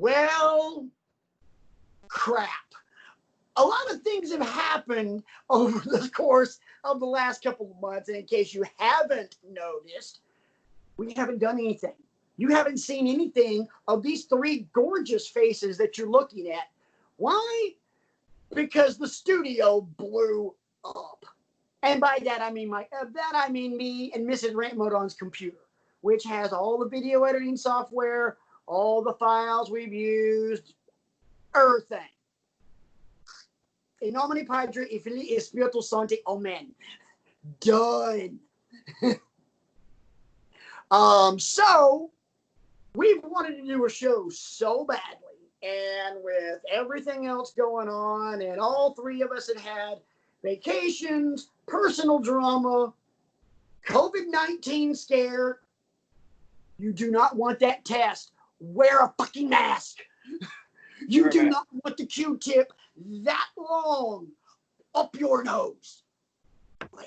Well, crap. A lot of things have happened over the course of the last couple of months. And in case you haven't noticed, we haven't done anything. You haven't seen anything of these three gorgeous faces that you're looking at. Why? Because the studio blew up. And by that, I mean me and Mrs. Rantmodon's computer, which has all the video editing software, all the files we've used, everything. In nomine Padre, e Filii, e Spiritus Sancti, amen. Done. So we've wanted to do a show so badly, and with everything else going on, and all three of us had vacations, personal drama, COVID-19 scare. You do not want that test. Wear a fucking mask. You do not want the Q-tip that long up your nose. Wear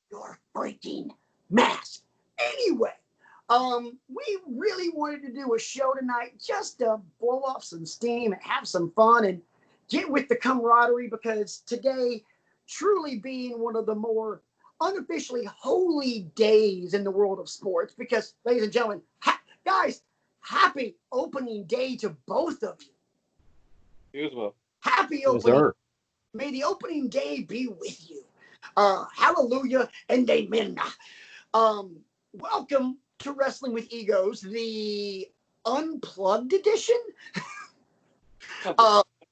your freaking mask. Anyway, we really wanted to do a show tonight just to blow off some steam and have some fun and get with the camaraderie, because today truly being one of the more unofficially holy days in the world of sports, because, ladies and gentlemen, guys, happy opening day to both of you. You as well. Happy opening. May the opening day be with you. Hallelujah and amen. Welcome to Wrestling with Egos, the Unplugged edition.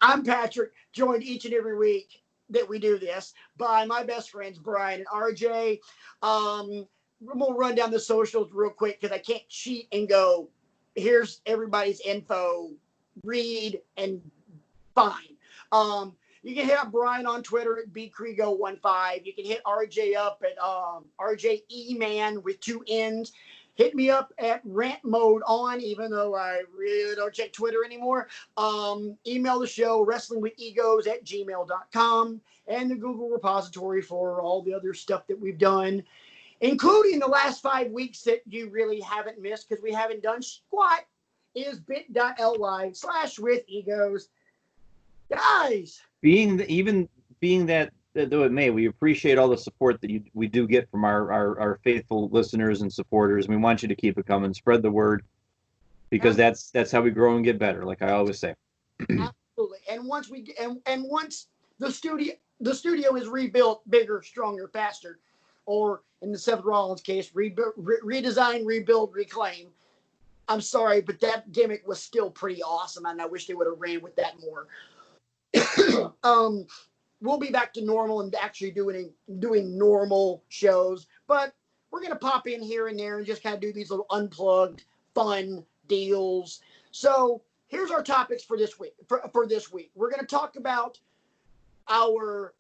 I'm Patrick, joined each and every week that we do this by my best friends, Brian and RJ. We'll run down the socials real quick because I can't cheat and go, here's everybody's info, read, and fine. You can hit up Brian on Twitter at bcrego15. You can hit RJ up at RJ E-Man with 2 N's. Hit me up at Rant Mode On, even though I really don't check Twitter anymore. Email the show, wrestlingwithegos@gmail.com, and the Google repository for all the other stuff that we've done, including the last 5 weeks that you really haven't missed because we haven't done squat, is bit.ly/withegos. Guys. Being that though it may, we appreciate all the support that we do get from our faithful listeners and supporters. We want you to keep it coming, spread the word, because that's how we grow and get better, like I always say. Absolutely. And once once the studio is rebuilt bigger, stronger, faster, or in the Seth Rollins case, redesign, rebuild, reclaim. I'm sorry, but that gimmick was still pretty awesome, and I wish they would have ran with that more. We'll be back to normal and actually doing normal shows, but we're going to pop in here and there and just kind of do these little unplugged fun deals. So here's our topics for this week. For this week, we're going to talk about our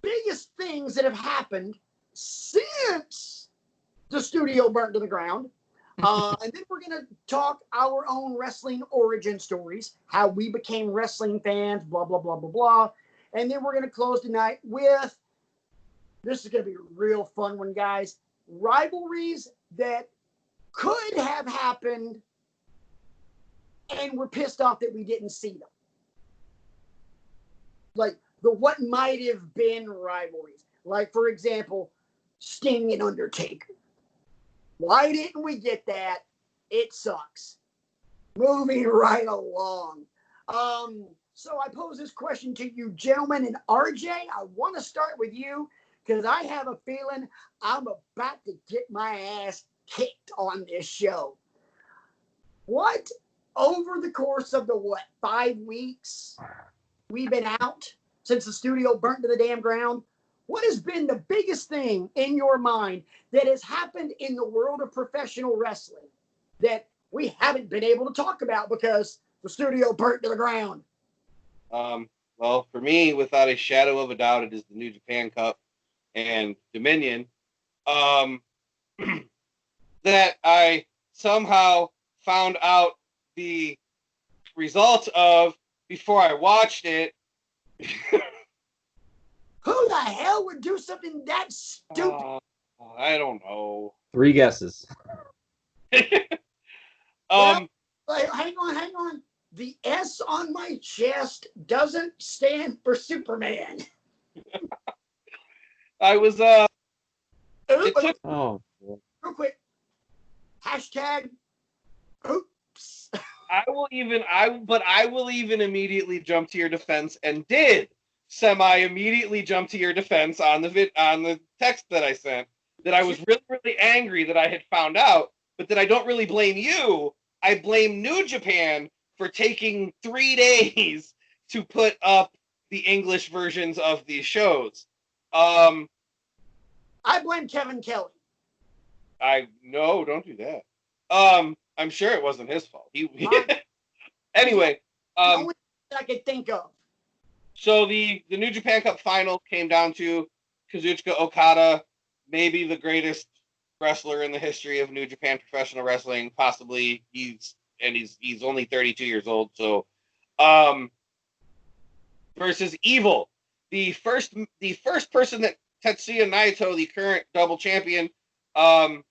biggest things that have happened since the studio burnt to the ground. And then we're going to talk our own wrestling origin stories, how we became wrestling fans, blah, blah, blah, blah, blah. And then we're going to close tonight with, this is going to be a real fun one, guys, rivalries that could have happened and we're pissed off that we didn't see them. Like the what might have been rivalries. Like, for example, Sting and Undertaker. Why didn't we get that? It sucks. Moving right along. So I pose this question to you, gentlemen, and RJ, I want to start with you because I have a feeling I'm about to get my ass kicked on this show. What, over the course of the, 5 weeks we've been out since the studio burnt to the damn ground, what has been the biggest thing in your mind that has happened in the world of professional wrestling that we haven't been able to talk about because the studio burnt to the ground? Well, for me, without a shadow of a doubt, it is the New Japan Cup and Dominion. That I somehow found out the results of before I watched it. Who the hell would do something that stupid? I don't know. 3 guesses. Well, hang on. the S on my chest doesn't stand for Superman. I was Ooh, it took Oh, real quick. Hashtag oops. I will even immediately jump to your defense and did immediately jump to your defense on the text that I sent, that I was really, really angry that I had found out, but that I don't really blame you. I blame New Japan for taking 3 days to put up the English versions of these shows. I blame Kevin Kelly. No, don't do that. I'm sure it wasn't his fault. Anyway, The only thing I could think of. so the New Japan Cup final came down to Kazuchika Okada, maybe the greatest wrestler in the history of New Japan professional wrestling. Possibly he's only 32 years old. So, versus Evil, the first person that Tetsuya Naito, the current double champion, the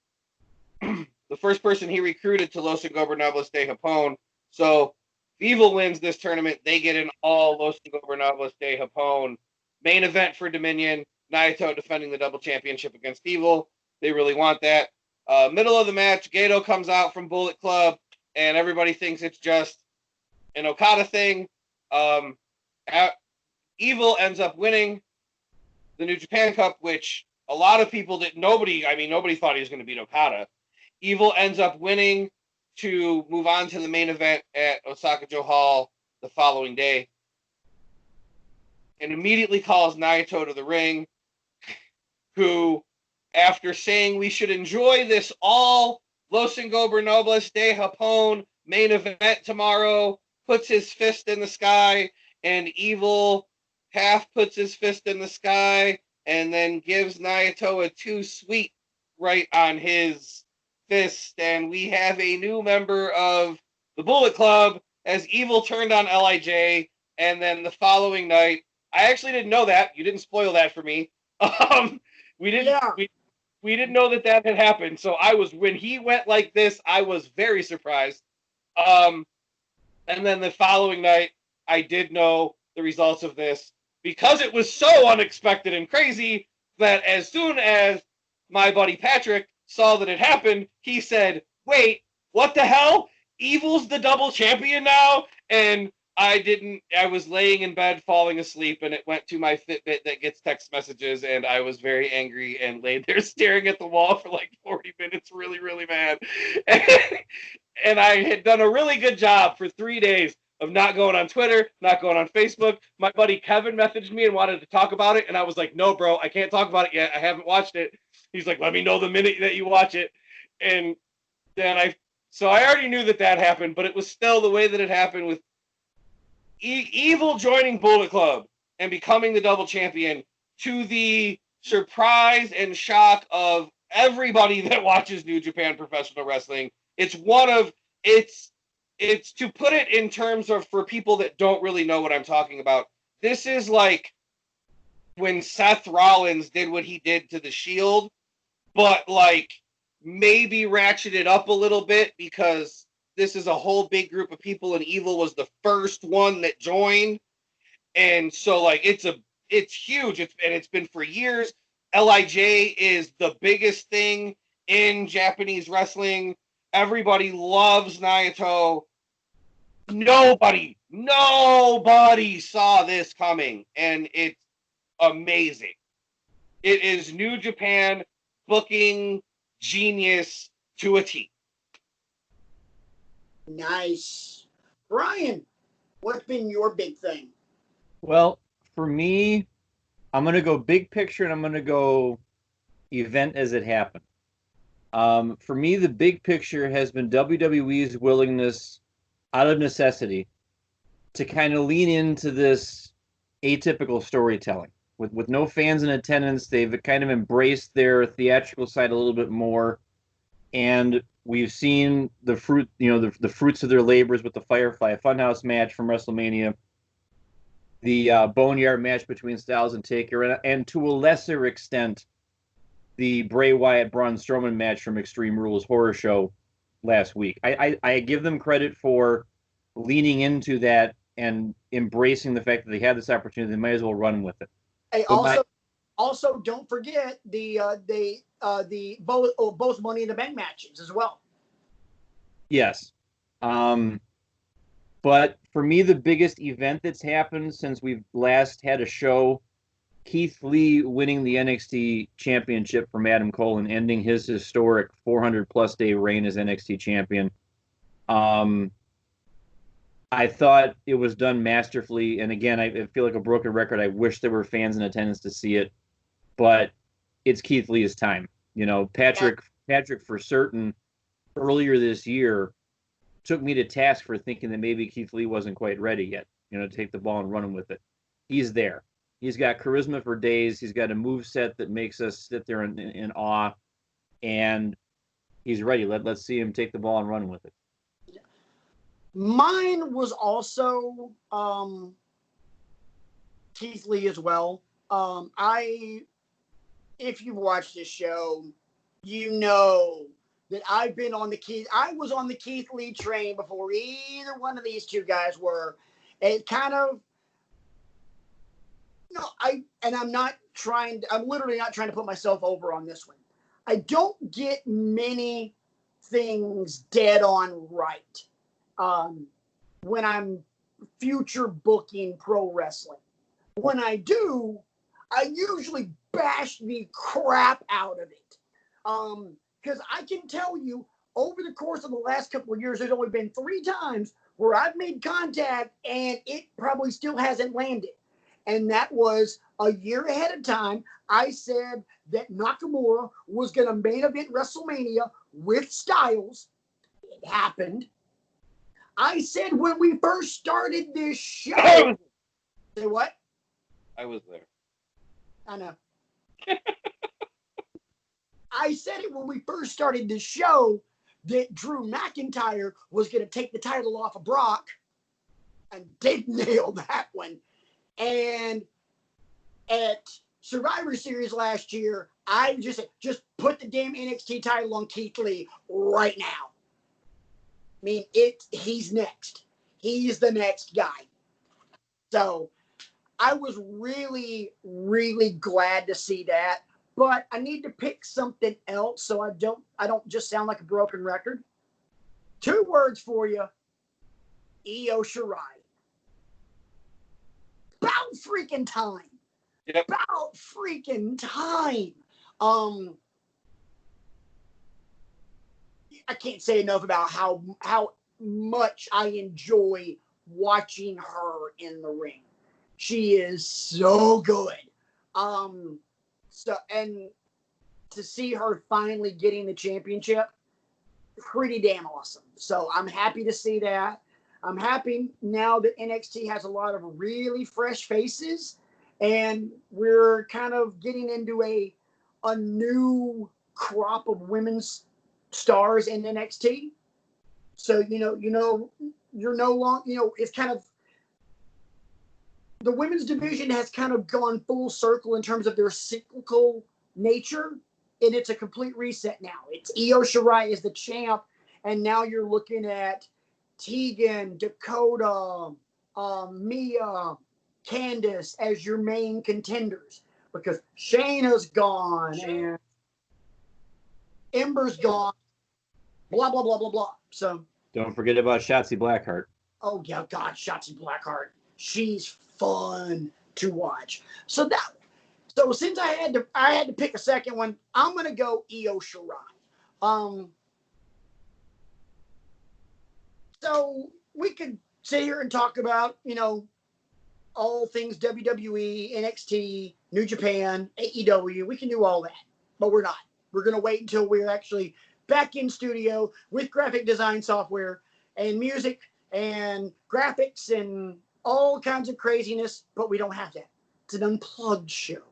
first person he recruited to Los Ingobernables de Japón. So Evil wins this tournament. They get an all Los Ingobernables de Japón main event for Dominion. Naito defending the double championship against Evil. They really want that. Middle of the match, Gato comes out from Bullet Club, and everybody thinks it's just an Okada thing. Evil ends up winning the New Japan Cup, which a lot of people nobody thought he was going to beat Okada. Evil ends up winning to move on to the main event at Osaka-jo Hall the following day, and immediately calls Naito to the ring, who, after saying we should enjoy this all Los Ingobernables de Japón main event tomorrow, puts his fist in the sky, and Evil half puts his fist in the sky and then gives Naito a too sweet right on his fist, and we have a new member of the Bullet Club as Evil turned on LIJ. And then the following night, I actually didn't know that. You didn't spoil that for me. We didn't. Yeah. We didn't know that had happened. So when he went like this, I was very surprised. And then the following night, I did know the results of this because it was so unexpected and crazy that as soon as my buddy Patrick saw that it happened, he said, "Wait, what the hell? Evil's the double champion now?" And I was laying in bed falling asleep, and it went to my Fitbit that gets text messages, and I was very angry and laid there staring at the wall for like 40 minutes, really, really mad. And I had done a really good job for 3 days of not going on Twitter, not going on Facebook. My buddy Kevin messaged me and wanted to talk about it, and I was like, "No, bro, I can't talk about it yet. I haven't watched it." He's like, "Let me know the minute that you watch it." And then so I already knew that happened, but it was still the way that it happened with Evil joining Bullet Club and becoming the double champion, to the surprise and shock of everybody that watches New Japan Professional Wrestling. It's to put it in terms of, for people that don't really know what I'm talking about, this is like when Seth Rollins did what he did to the Shield, but like maybe ratcheted up a little bit, because this is a whole big group of people and Evil was the first one that joined. And so like it's huge. It's been for years. LIJ is the biggest thing in Japanese wrestling. Everybody loves Naito. Nobody saw this coming, and it's amazing. It is New Japan booking genius to a T. Nice. Brian, what's been your big thing? well, for me, I'm going to go big picture and I'm going to go event as it happened. For me, the big picture has been WWE's willingness, out of necessity, to kind of lean into this atypical storytelling. With no fans in attendance, they've kind of embraced their theatrical side a little bit more, and we've seen the fruits of their labors with the Firefly Funhouse match from WrestleMania, the Boneyard match between Styles and Taker, and to a lesser extent, the Bray Wyatt Braun Strowman match from Extreme Rules Horror Show last week. I give them credit for leaning into that and embracing the fact that they had this opportunity, they might as well run with it. Hey, But also don't forget the both Money in the Bank matches as well. yes. But for me, the biggest event that's happened since we've last had a show, Keith Lee winning the NXT championship from Adam Cole and ending his historic 400+ day reign as NXT champion. I thought it was done masterfully. And again, I feel like a broken record. I wish there were fans in attendance to see it, but it's Keith Lee's time. You know, Patrick for certain earlier this year took me to task for thinking that maybe Keith Lee wasn't quite ready yet, you know, to take the ball and run with it. He's there. He's got charisma for days. He's got a move set that makes us sit there in awe, and he's ready. Let's see him take the ball and run with it. Mine was also Keith Lee as well. If you've watched this show, you know that I was on the Keith Lee train before either one of these two guys were. It kind of, I'm literally not trying to put myself over on this one. I don't get many things dead on right when I'm future booking pro wrestling. When I do, I usually bash the crap out of it. Because I can tell you, over the course of the last couple of years, there's only been 3 times where I've made contact and it probably still hasn't landed. And that was a year ahead of time. I said that Nakamura was going to main event WrestleMania with Styles. It happened. I said when we first started this show. Say what? I was there. I know. I said it when we first started this show that Drew McIntyre was going to take the title off of Brock, and did nail that one. And at Survivor Series last year, I just said, just put the damn NXT title on Keith Lee right now. I mean, he's next. He's the next guy. So I was really, really glad to see that. But I need to pick something else so I don't just sound like a broken record. 2 words for you. Io Shirai. About freaking time. Yep. About freaking time. I can't say enough about how much I enjoy watching her in the ring. She is so good. And to see her finally getting the championship, pretty damn awesome. So I'm happy to see that. I'm happy now that NXT has a lot of really fresh faces, and we're kind of getting into a new crop of women's stars in NXT. So you're no longer, it's kind of, the women's division has kind of gone full circle in terms of their cyclical nature, and it's a complete reset now. It's Io Shirai is the champ, and now you're looking at Tegan, Dakota, Mia, Candice as your main contenders, because Shayna's gone and Ember's gone, blah, blah, blah, blah, blah. So Don't forget about Shotzi Blackheart. Oh, yeah, God, Shotzi Blackheart. She's fun to watch. So since I had to pick a second one, I'm gonna go Io Shirai. So we could sit here and talk about, all things WWE, NXT, New Japan, AEW. We can do all that, but we're not. We're gonna wait until we're actually back in studio with graphic design software and music and graphics and all kinds of craziness, but we don't have that. It's an unplugged show.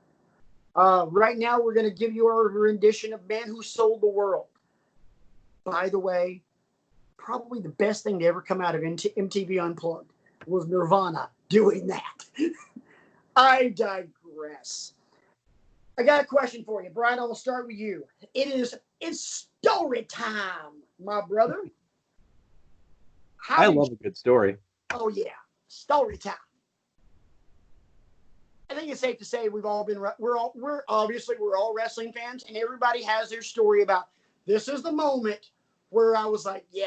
Right now, we're going to give you our rendition of Man Who Sold the World. By the way, probably the best thing to ever come out of MTV Unplugged was Nirvana doing that. I digress. I got a question for you, Brian. I will start with you. It's story time, my brother. I love a good story. Oh yeah, story time. I think it's safe to say we're all wrestling fans, and everybody has their story about this is the moment where I was like, yeah,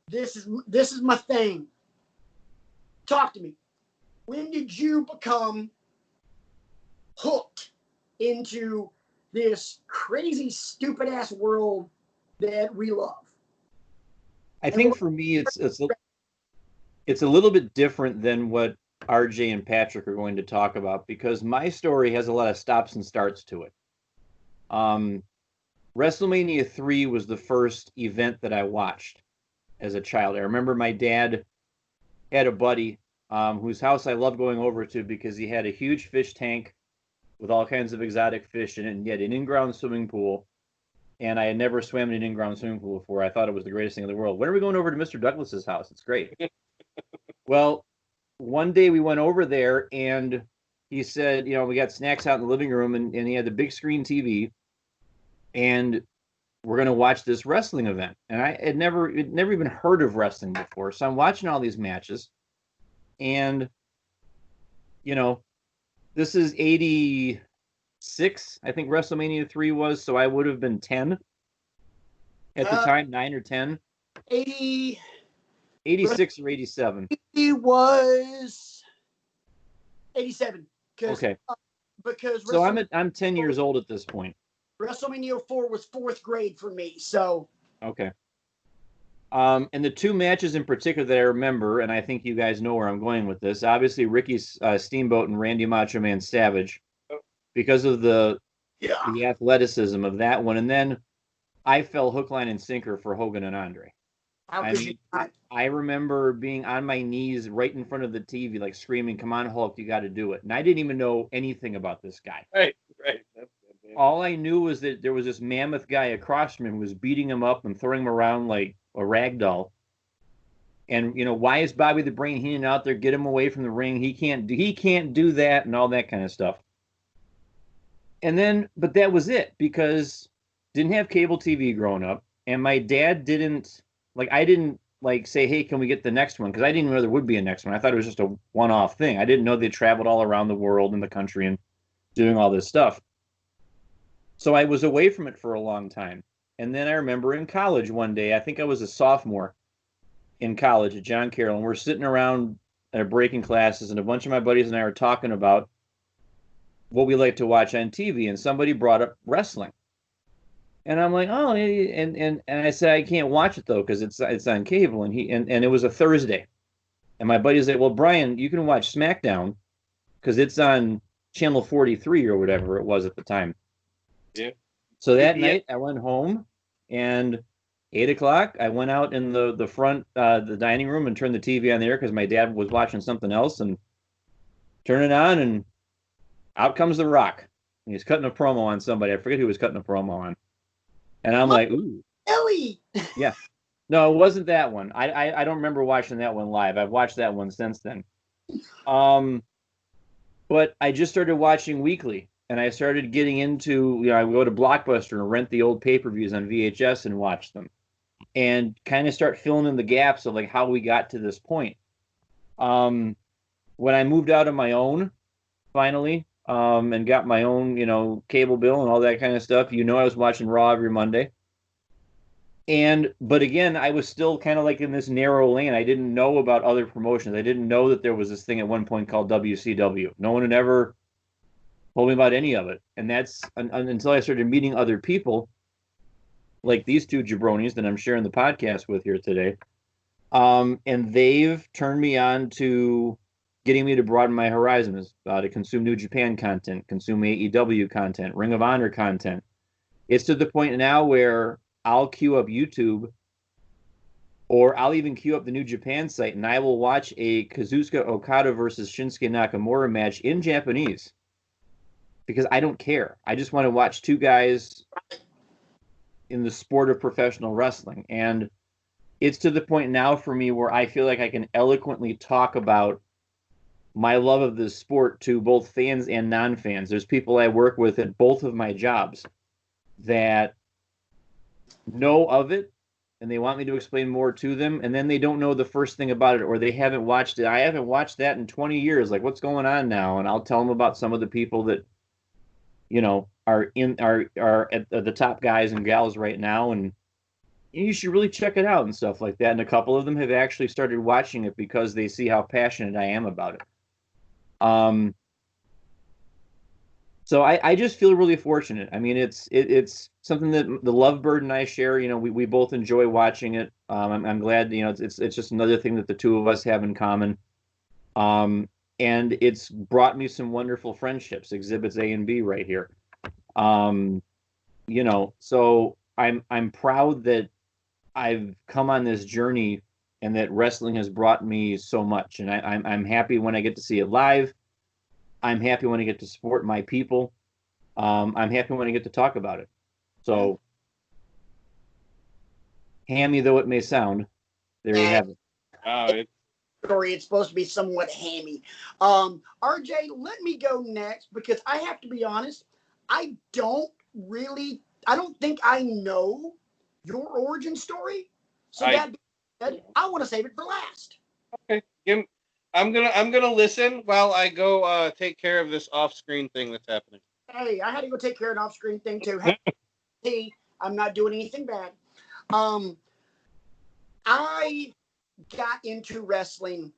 this is my thing. Talk to me. When did you become hooked into this crazy, stupid ass world that we love? I think for me, it's a little bit different than what RJ and Patrick are going to talk about, because my story has a lot of stops and starts to it. WrestleMania 3 was the first event that I watched as a child. I remember my dad had a buddy whose house I loved going over to because he had a huge fish tank with all kinds of exotic fish in it, and he had an in-ground swimming pool. And I had never swam in an in-ground swimming pool before. I thought it was the greatest thing in the world. When are we going over to Mr. Douglas's house? It's great. Well, one day we went over there, and he said, we got snacks out in the living room, and he had the big screen TV, and we're going to watch this wrestling event. And I had never even heard of wrestling before. So I'm watching all these matches, and, this is 86, I think WrestleMania 3 was, so I would have been 10 at the time, 9 or 10. 86 or 87. He was 87. Okay. Because so I'm 10 years old at this point. WrestleMania 4 was 4th grade for me, so. Okay. And the two matches in particular that I remember, and I think you guys know where I'm going with this, obviously Ricky Steamboat and Randy Macho Man Savage, because of the athleticism of that one. And then I fell hook, line, and sinker for Hogan and Andre. I remember being on my knees right in front of the TV, like screaming, "Come on, Hulk, you got to do it." And I didn't even know anything about this guy. Right. All I knew was that there was this mammoth guy across from him who was beating him up and throwing him around like a rag doll. And, why is Bobby the Brain Heenan out there? Get him away from the ring. He can't do that, and all that kind of stuff. And then, but that was it, because didn't have cable TV growing up, and my dad didn't, I didn't say, hey, can we get the next one? Because I didn't know there would be a next one. I thought it was just a one-off thing. I didn't know they traveled all around the world and the country and doing all this stuff. So I was away from it for a long time. And then I remember in college one day, I think I was a sophomore in college at John Carroll, and we're sitting around breaking classes, and a bunch of my buddies and I were talking about what we like to watch on TV, and somebody brought up wrestling. And I'm like, oh, and I said, I can't watch it though, because it's on cable, and it was a Thursday. And my buddy said, well, Brian, you can watch SmackDown because it's on channel 43 or whatever it was at the time. Yeah. So that night I went home, and 8:00 I went out in the front, the dining room, and turned the TV on there because my dad was watching something else, and turn it on, and out comes The Rock. And he's cutting a promo on somebody. I forget who he was cutting a promo on. And I'm like, ooh. Ellie! Yeah. No, it wasn't that one. I don't remember watching that one live. I've watched that one since then. But I just started watching weekly, and I started getting into, I would go to Blockbuster and rent the old pay-per-views on VHS and watch them, and kind of start filling in the gaps of how we got to this point. When I moved out on my own, finally, and got my own, cable bill and all that kind of stuff, I was watching Raw every Monday. But again, I was still kind of in this narrow lane. I didn't know about other promotions. I didn't know that there was this thing at one point called WCW. No one had ever told me about any of it. And that's until I started meeting other people, like these two jabronis that I'm sharing the podcast with here today. And they've turned me on to getting me to broaden my horizons, to consume New Japan content, consume AEW content, Ring of Honor content. It's to the point now where I'll queue up YouTube, or I'll even queue up the New Japan site, and I will watch a Kazuchika Okada versus Shinsuke Nakamura match in Japanese, because I don't care. I just want to watch two guys in the sport of professional wrestling. And it's to the point now for me where I feel like I can eloquently talk about my love of this sport to both fans and non-fans. There's people I work with at both of my jobs that know of it, and they want me to explain more to them, and then they don't know the first thing about it, or they haven't watched it. I haven't watched that in 20 years. Like, what's going on now? And I'll tell them about some of the people that, are at the top guys and gals right now, and you should really check it out and stuff like that. And a couple of them have actually started watching it because they see how passionate I am about it. So I just feel really fortunate. I mean, it's something that the Lovebird and I share. We both enjoy watching it. I'm glad. It's just another thing that the two of us have in common. And it's brought me some wonderful friendships. Exhibits A and B right here. So I'm proud that I've come on this journey and that wrestling has brought me so much. And I'm happy when I get to see it live. I'm happy when I get to support my people. I'm happy when I get to talk about it. So, hammy though it may sound, there you have it. It's supposed to be somewhat hammy. RJ, let me go next because I have to be honest. I don't think I know your origin story. So that being said, I want to save it for last. Okay. I'm gonna listen while I go take care of this off-screen thing that's happening. Hey, I had to go take care of an off-screen thing too. Hey, I'm not doing anything bad. I got into wrestling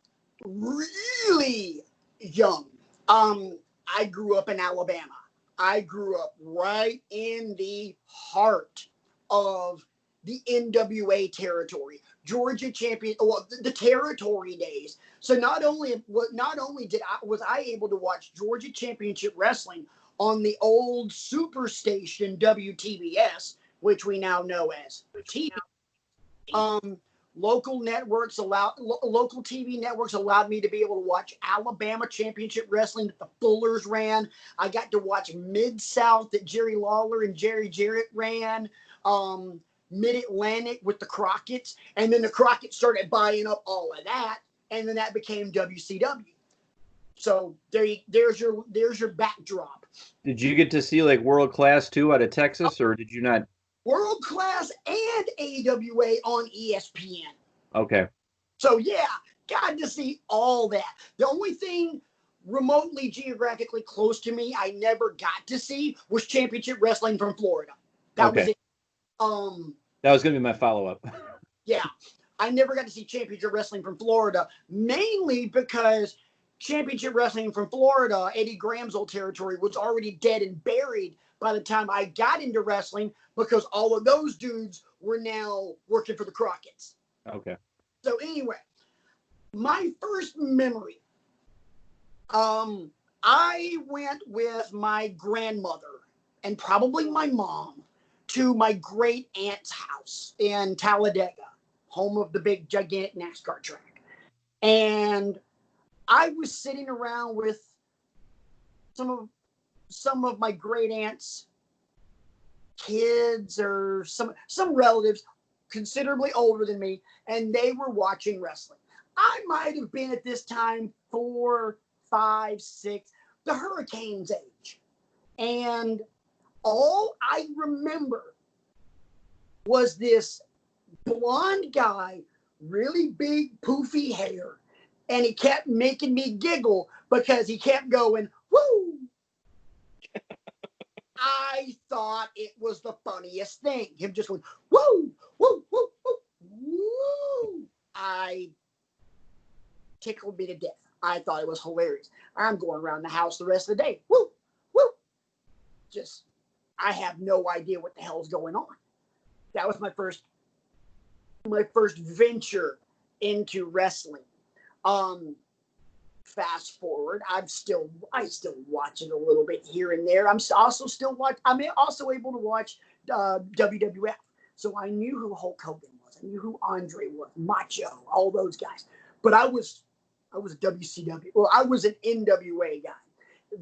really young. I grew up in Alabama. I grew up right in the heart of the NWA territory, Georgia champion, the territory days. So not only was I able to watch Georgia Championship Wrestling on the old Superstation WTBS, which we now know as TV. Local TV networks allowed me to be able to watch Alabama Championship Wrestling that the Fullers ran. I got to watch Mid-South that Jerry Lawler and Jerry Jarrett ran. Mid-Atlantic with the Crockett's. And then the Crockett's started buying up all of that. And then that became WCW. So there's your backdrop. Did you get to see like World Class 2 out of Texas, or did you not? World Class and AWA on ESPN. Okay. So yeah, got to see all that. The only thing remotely geographically close to me I never got to see was Championship Wrestling from Florida. That was it. That was going to be my follow-up. Yeah, I never got to see Championship Wrestling from Florida, mainly because Championship Wrestling from Florida, Eddie Graham's old territory, was already dead and buried by the time I got into wrestling, because all of those dudes were now working for the Crockett's. Okay. So anyway, my first memory, I went with my grandmother and probably my mom to my great aunt's house in Talladega, home of the big gigantic NASCAR track. And I was sitting around with some of my great aunt's kids or some relatives considerably older than me, and they were watching wrestling. I might have been at this time 4, 5, 6, the Hurricanes age. And all I remember was this blonde guy, really big poofy hair, and he kept making me giggle because he kept going, woo! I thought it was the funniest thing. Him just going, woo, woo, woo, woo, woo. I tickled me to death. I thought it was hilarious. I'm going around the house the rest of the day. Woo, woo. Just, I have no idea what the hell's going on. That was my first venture into wrestling. Fast forward, I still watch it a little bit here and there. I'm also able to watch WWF. So I knew who Hulk Hogan was. I knew who Andre was, Macho, all those guys. But I was a WCW. Well, I was an NWA guy,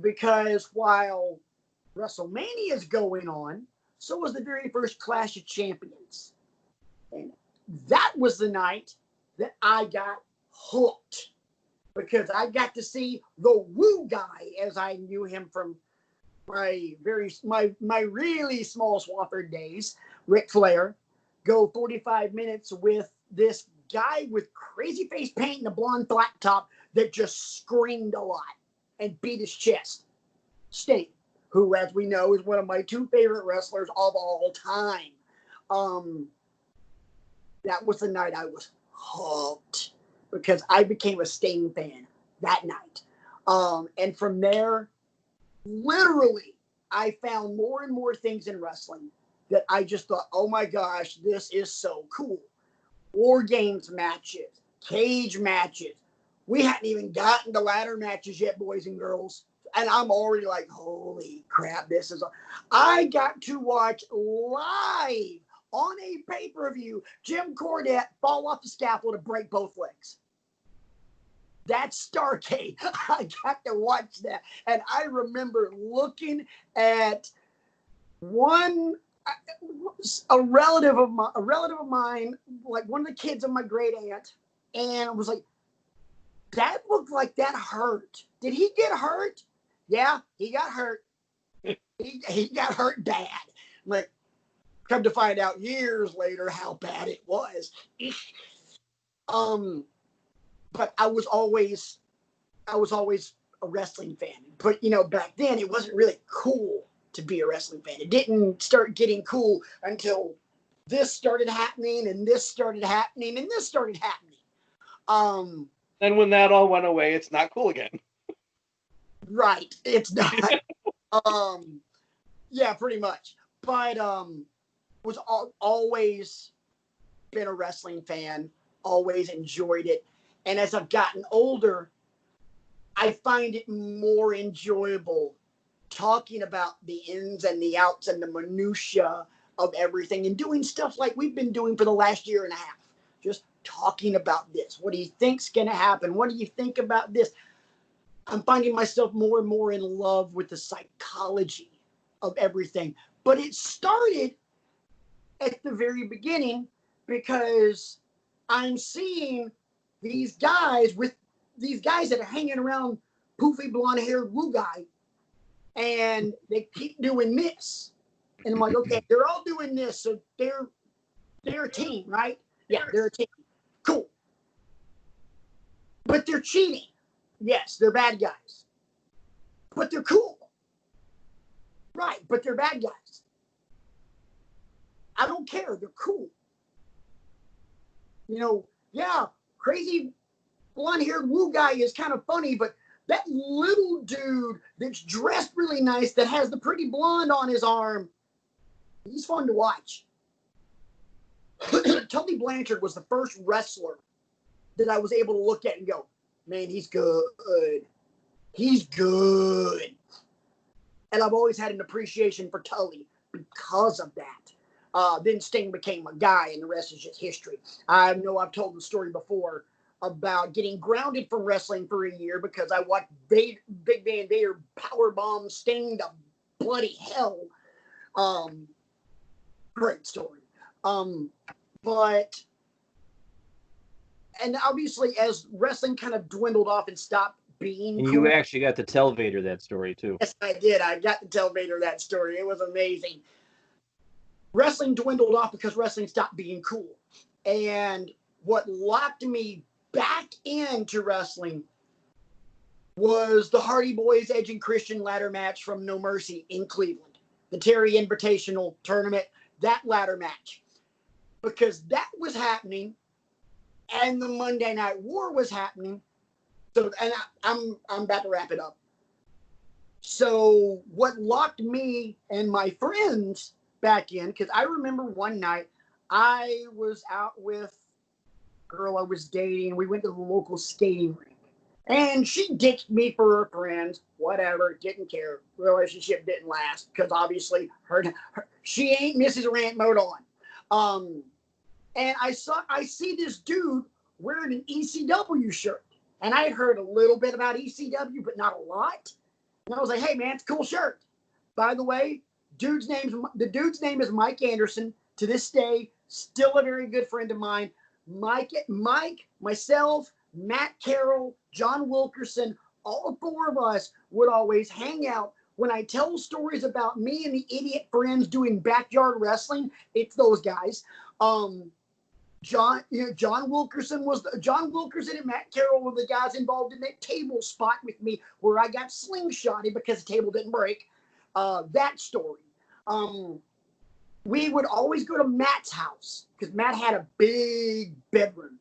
because while WrestleMania is going on, so was the very first Clash of Champions. And that was the night that I got hooked, because I got to see the Woo guy, as I knew him from my really small Swafford days, Ric Flair, go 45 minutes with this guy with crazy face paint and a blonde flat top that just screamed a lot and beat his chest. Sting, who, as we know, is one of my two favorite wrestlers of all time. That was the night I was hooked because I became a Sting fan that night. And from there, literally, I found more and more things in wrestling that I just thought, oh my gosh, this is so cool. War Games matches, cage matches. We hadn't even gotten to ladder matches yet, boys and girls. And I'm already like, holy crap, this is... I got to watch live on a pay-per-view Jim Cornette fall off the scaffold and break both legs. That's Starcade. I got to watch that. And I remember looking at a relative of mine, like one of the kids of my great aunt, and I was like, that looked like that hurt. Did he get hurt? Yeah, he got hurt. he got hurt bad. I'm like, come to find out years later how bad it was. But I was always a wrestling fan. But back then it wasn't really cool to be a wrestling fan. It didn't start getting cool until this started happening, and this started happening, and this started happening. And when that all went away, it's not cool again. Right. It's not. Yeah, pretty much. But was always been a wrestling fan, always enjoyed it. And as I've gotten older, I find it more enjoyable talking about the ins and the outs and the minutia of everything and doing stuff like we've been doing for the last year and a half. Just talking about this. What do you think's going to happen? What do you think about this? I'm finding myself more and more in love with the psychology of everything. But it started at the very beginning because I'm seeing these guys that are hanging around poofy blonde-haired woo guy, and they keep doing this. And I'm like, okay, they're all doing this, so they're a team, right? Yeah, they're a team. Cool. But they're cheating. Yes, they're bad guys. But they're cool. Right, but they're bad guys. I don't care. They're cool. Yeah, crazy blonde-haired woo guy is kind of funny, but that little dude that's dressed really nice, that has the pretty blonde on his arm, he's fun to watch. Tully Blanchard was the first wrestler that I was able to look at and go, man, he's good. He's good. And I've always had an appreciation for Tully because of that. Then Sting became a guy, and the rest is just history. I know I've told the story before about getting grounded from wrestling for a year because I watched Big Van Vader powerbomb Sting to bloody hell. Great story. But obviously as wrestling kind of dwindled off and stopped being and cool, you actually got to tell Vader that story too. Yes, I did. I got to tell Vader that story. It was amazing. Wrestling dwindled off because wrestling stopped being cool. And what locked me back into wrestling was the Hardy Boys Edge and Christian ladder match from No Mercy in Cleveland. The Terry Invitational Tournament, that ladder match. Because that was happening and the Monday Night War was happening. So, and I'm about to wrap it up. So what locked me and my friends back in, because I remember one night I was out with a girl I was dating. We went to the local skating rink. And she ditched me for her friends. Whatever, didn't care. Relationship didn't last because obviously she ain't Mrs. Rant Mode on. And I see this dude wearing an ECW shirt. And I heard a little bit about ECW, but not a lot. And I was like, hey, man, it's a cool shirt. By the way, the dude's name is Mike Anderson. To this day, still a very good friend of mine. Mike, myself, Matt Carroll, John Wilkerson, all four of us would always hang out. When I tell stories about me and the idiot friends doing backyard wrestling, it's those guys. John Wilkerson and Matt Carroll were the guys involved in that table spot with me where I got slingshotted because the table didn't break. That story. We would always go to Matt's house because Matt had a big bedroom,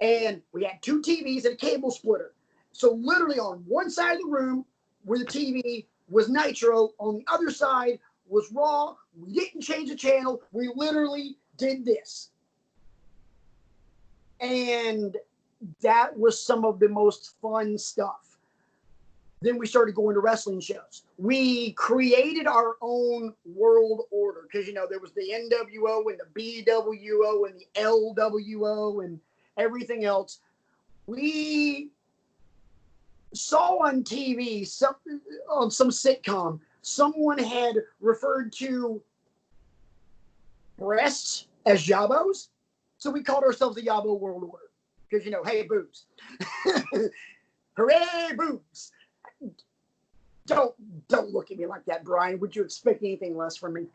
and we had 2 TVs and a cable splitter. So literally on one side of the room where the TV was Nitro, on the other side was Raw. We didn't change the channel. We literally did this. And that was some of the most fun stuff. Then we started going to wrestling shows. We created our own world order because, there was the NWO and the BWO and the LWO and everything else. We saw on TV, on some sitcom, someone had referred to breasts as Yabos. So we called ourselves the Yabo World Order because, hey, boobs. Hooray, boobs. Don't look at me like that, Brian. Would you expect anything less from me?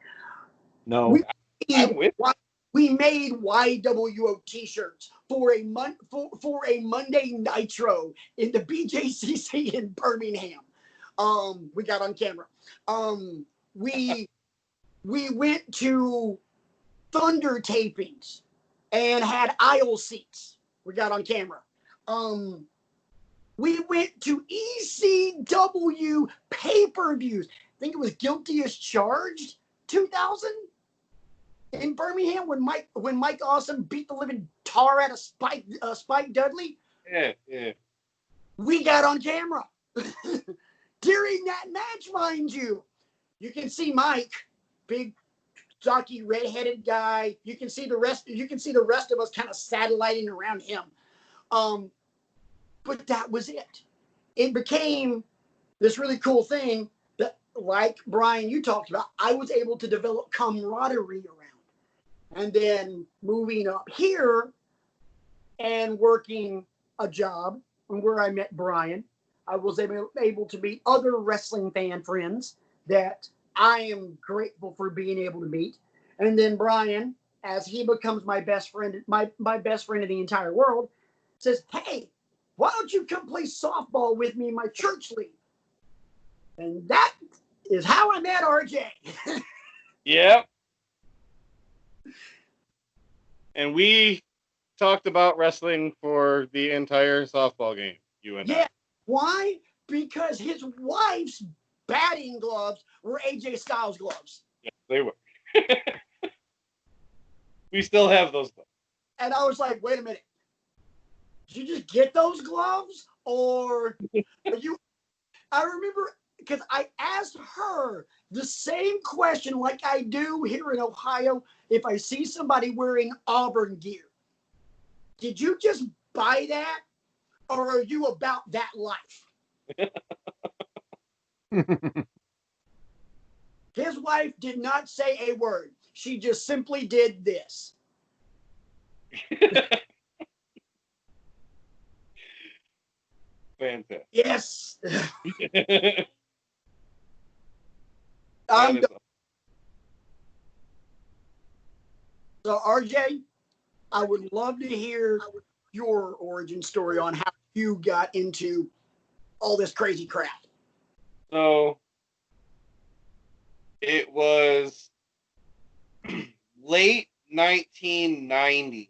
No. We made YWO T-shirts for a Monday Nitro in the BJCC in Birmingham. We got on camera. We went to Thunder tapings and had aisle seats. We got on camera. We went to ECW pay-per-views. I think it was Guilty as Charged 2000 in Birmingham when Mike Awesome beat the living tar out of Spike Dudley. Yeah. We got on camera during that match, mind you. You can see Mike, big, stocky, red-headed guy. You can see the rest of us kind of satelliting around him. But that was it. It became this really cool thing that, like Brian, you talked about, I was able to develop camaraderie around. And then moving up here and working a job where I met Brian, I was able to meet other wrestling fan friends that I am grateful for being able to meet. And then Brian, as he becomes my best friend, my best friend in the entire world, says, hey, why don't you come play softball with me in my church league? And that is how I met RJ. Yep. And we talked about wrestling for the entire softball game, you and I. Yeah. Why? Because his wife's batting gloves were AJ Styles gloves. Yeah, they were. We still have those gloves. And I was like, wait a minute. Did you just get those gloves? Or are you? I remember because I asked her the same question like I do here in Ohio if I see somebody wearing Auburn gear. Did you just buy that? Or are you about that life? His wife did not say a word. She just simply did this. Fantastic. Yes. So, RJ, I would love to hear your origin story on how you got into all this crazy crap. So, it was late 1990.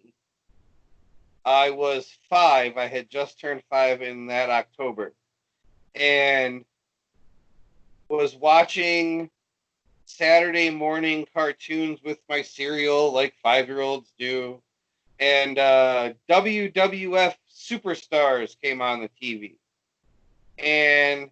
I was 5. I had just turned 5 in that October. And was watching Saturday morning cartoons with my cereal like 5-year-olds do. And WWF Superstars came on the TV. And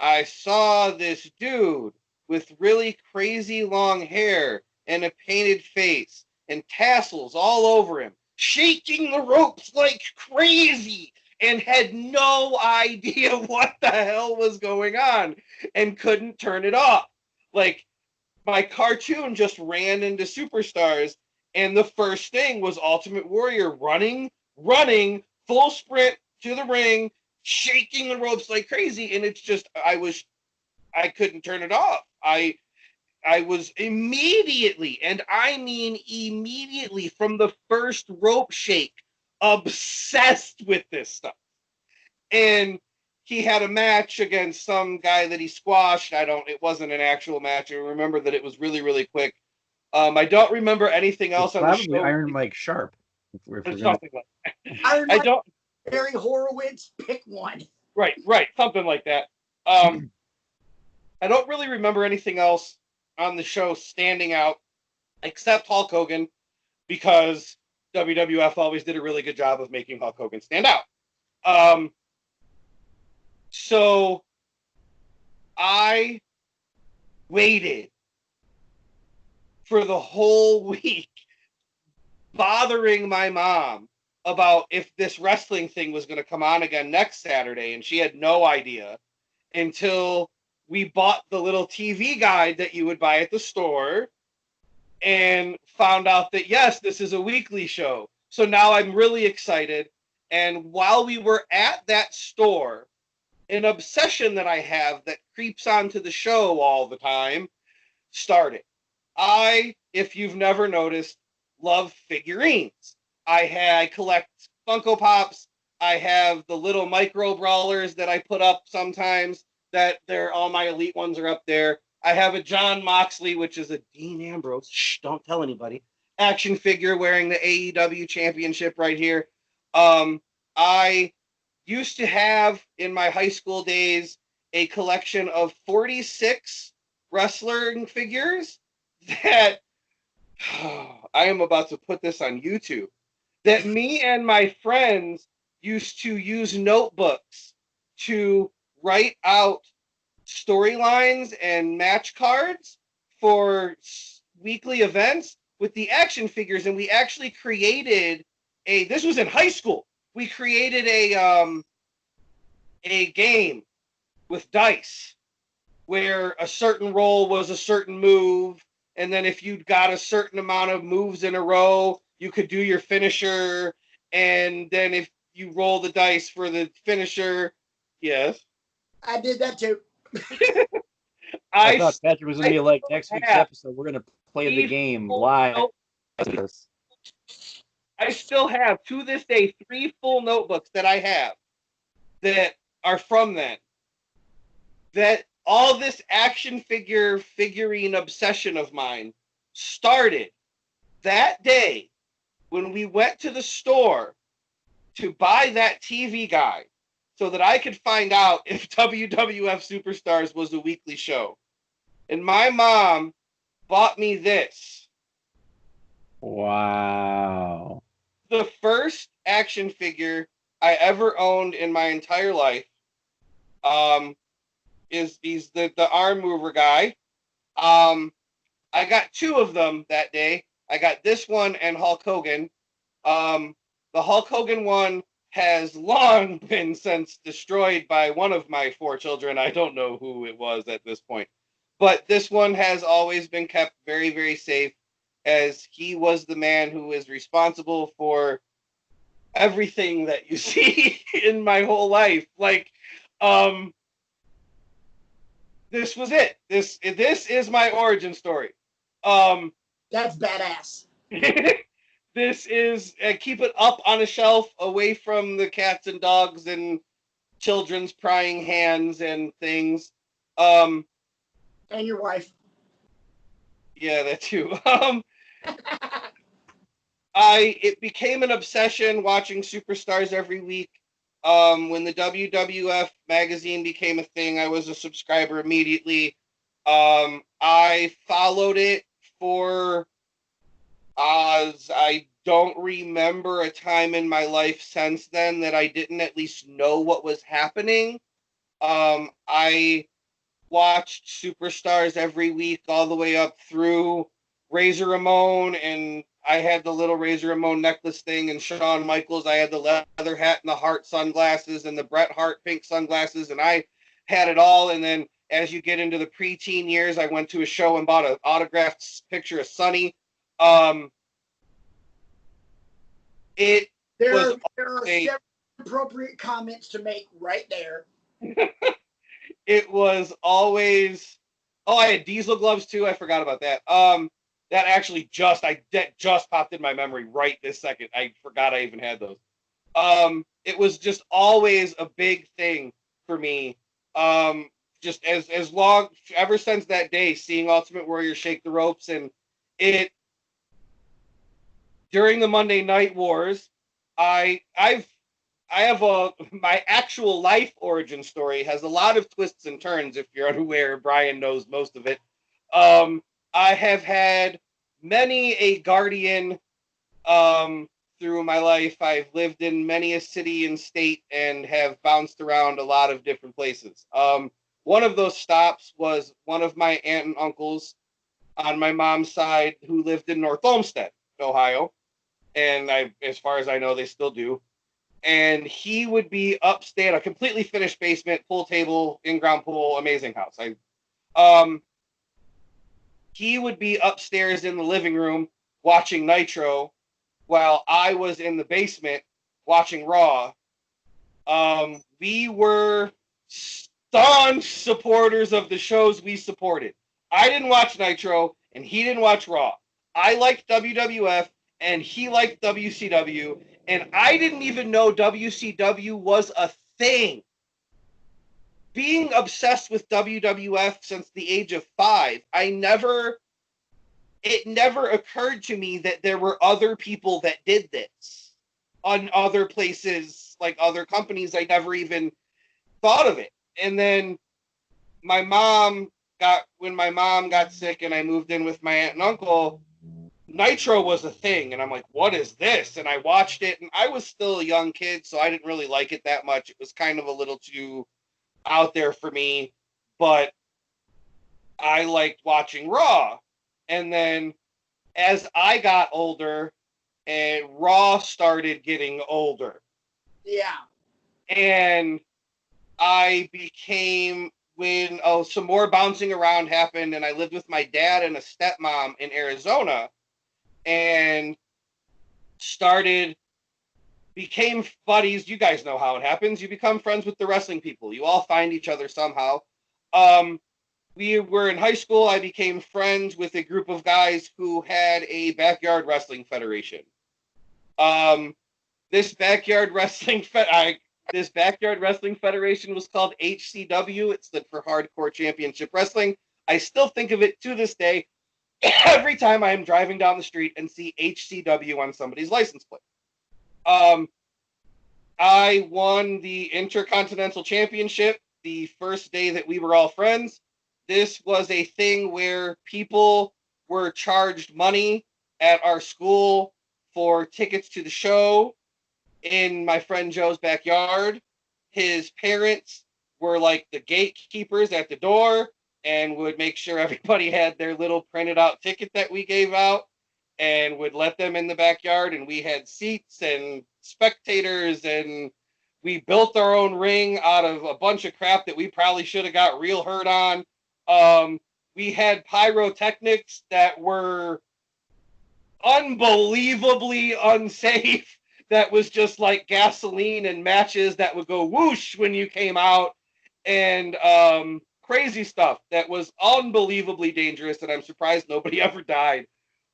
I saw this dude with really crazy long hair and a painted face and tassels all over him, shaking the ropes like crazy, and had no idea what the hell was going on and couldn't turn it off. Like, my cartoon just ran into Superstars, and the first thing was Ultimate Warrior running, full sprint to the ring, shaking the ropes like crazy, and it's just, I couldn't turn it off. I was immediately, and I mean immediately, from the first rope shake, obsessed with this stuff. And he had a match against some guy that he squashed. It wasn't an actual match. I remember that it was really, really quick. I don't remember anything else on the Probably show. Iron Mike Sharp. If we're gonna... Something like that. Iron I Mike, don't. Barry Horowitz, pick one. Right, something like that. I don't really remember anything else on the show standing out except Hulk Hogan, because WWF always did a really good job of making Hulk Hogan stand out. So I waited for the whole week, bothering my mom about if this wrestling thing was going to come on again next Saturday, and she had no idea until we bought the little TV guide that you would buy at the store and found out that, yes, this is a weekly show. So now I'm really excited. And while we were at that store, an obsession that I have that creeps onto the show all the time started. If you've never noticed, love figurines. I collect Funko Pops. I have the little micro brawlers that I put up sometimes. All my elite ones are up there. I have a John Moxley, which is a Dean Ambrose. Shh, don't tell anybody. Action figure wearing the AEW championship right here. I used to have, in my high school days, a collection of 46 wrestling figures that I am about to put this on YouTube, that me and my friends used to use notebooks to write out storylines and match cards for weekly events with the action figures. And we actually created this was in high school. We created a game with dice where a certain roll was a certain move, and then if you got a certain amount of moves in a row, you could do your finisher, and then if you roll the dice for the finisher, yes. I did that too. I thought Patrick was going to be like, next week's episode, we're going to play the game live. I still have, to this day, 3 full notebooks that I have that are from then. That all this action figurine obsession of mine started that day when we went to the store to buy that TV guide so that I could find out if WWF Superstars was a weekly show. And my mom bought me this. Wow. The first action figure I ever owned in my entire life. He's the arm mover guy. I got 2 of them that day. I got this one and Hulk Hogan. The Hulk Hogan one has long been since destroyed by one of my 4 children. I don't know who it was at this point. But this one has always been kept very, very safe, as he was the man who is responsible for everything that you see in my whole life. Like, this was it. This is my origin story. That's badass. This is, keep it up on a shelf away from the cats and dogs and children's prying hands and things. And your wife. Yeah, that too. It became an obsession watching Superstars every week. When the WWF magazine became a thing, I was a subscriber immediately. I followed it for I don't remember a time in my life since then that I didn't at least know what was happening. I watched Superstars every week all the way up through Razor Ramon, and I had the little Razor Ramon necklace thing, and Shawn Michaels. I had the leather hat and the heart sunglasses and the Bret Hart pink sunglasses, and I had it all. And then as you get into the preteen years, I went to a show and bought an autographed picture of Sonny. There are several appropriate comments to make right there. It was always Oh, I had diesel gloves too. I forgot about that. That actually that just popped in my memory right this second. I forgot I even had those. It was just always a big thing for me. Just as long ever since that day, seeing Ultimate Warrior shake the ropes, and it during the Monday Night Wars, I have a my actual life origin story has a lot of twists and turns. If you're unaware, Brian knows most of it. Um, I have had many a guardian through my life. I've lived in many a city and state and have bounced around a lot of different places. One of those stops was one of my aunt and uncles on my mom's side who lived in North Olmsted, Ohio, and as far as I know, they still do. And he would be upstairs, a completely finished basement, pool table, in-ground pool, amazing house. Um, he would be upstairs in the living room watching Nitro, while I was in the basement watching Raw. We were staunch supporters of the shows we supported. I didn't watch Nitro, and he didn't watch Raw. I liked WWF, and he liked WCW, and I didn't even know WCW was a thing. Being obsessed with WWF since the age of 5, it never occurred to me that there were other people that did this on other places, like other companies. I never even thought of it. And then when my mom got sick and I moved in with my aunt and uncle, Nitro was a thing. And I'm like, what is this? And I watched it, and I was still a young kid, so I didn't really like it that much. It was kind of a little too out there for me, but I liked watching Raw. And then as I got older and Raw started getting older, Yeah. and I became when some more bouncing around happened, and I lived with my dad and a stepmom in Arizona, and started became buddies. You guys know how it happens. You become friends with the wrestling people. You all find each other somehow. Um, we were in high school. I became friends with a group of guys who had a backyard wrestling federation. Um, this backyard wrestling this backyard wrestling federation was called HCW. It stood for Hardcore Championship Wrestling. I still think of it to this day every time I am driving down the street and see HCW on somebody's license plate. I won the Intercontinental Championship the first day that we were all friends. This was a thing where people were charged money at our school for tickets to the show in my friend Joe's backyard. His parents were like the gatekeepers at the door and would make sure everybody had their little printed out ticket that we gave out, and would let them in the backyard. And we had seats and spectators, and we built our own ring out of a bunch of crap that we probably should have got real hurt on. We had pyrotechnics that were unbelievably unsafe. That was just like gasoline and matches that would go whoosh when you came out, and crazy stuff that was unbelievably dangerous, and I'm surprised nobody ever died.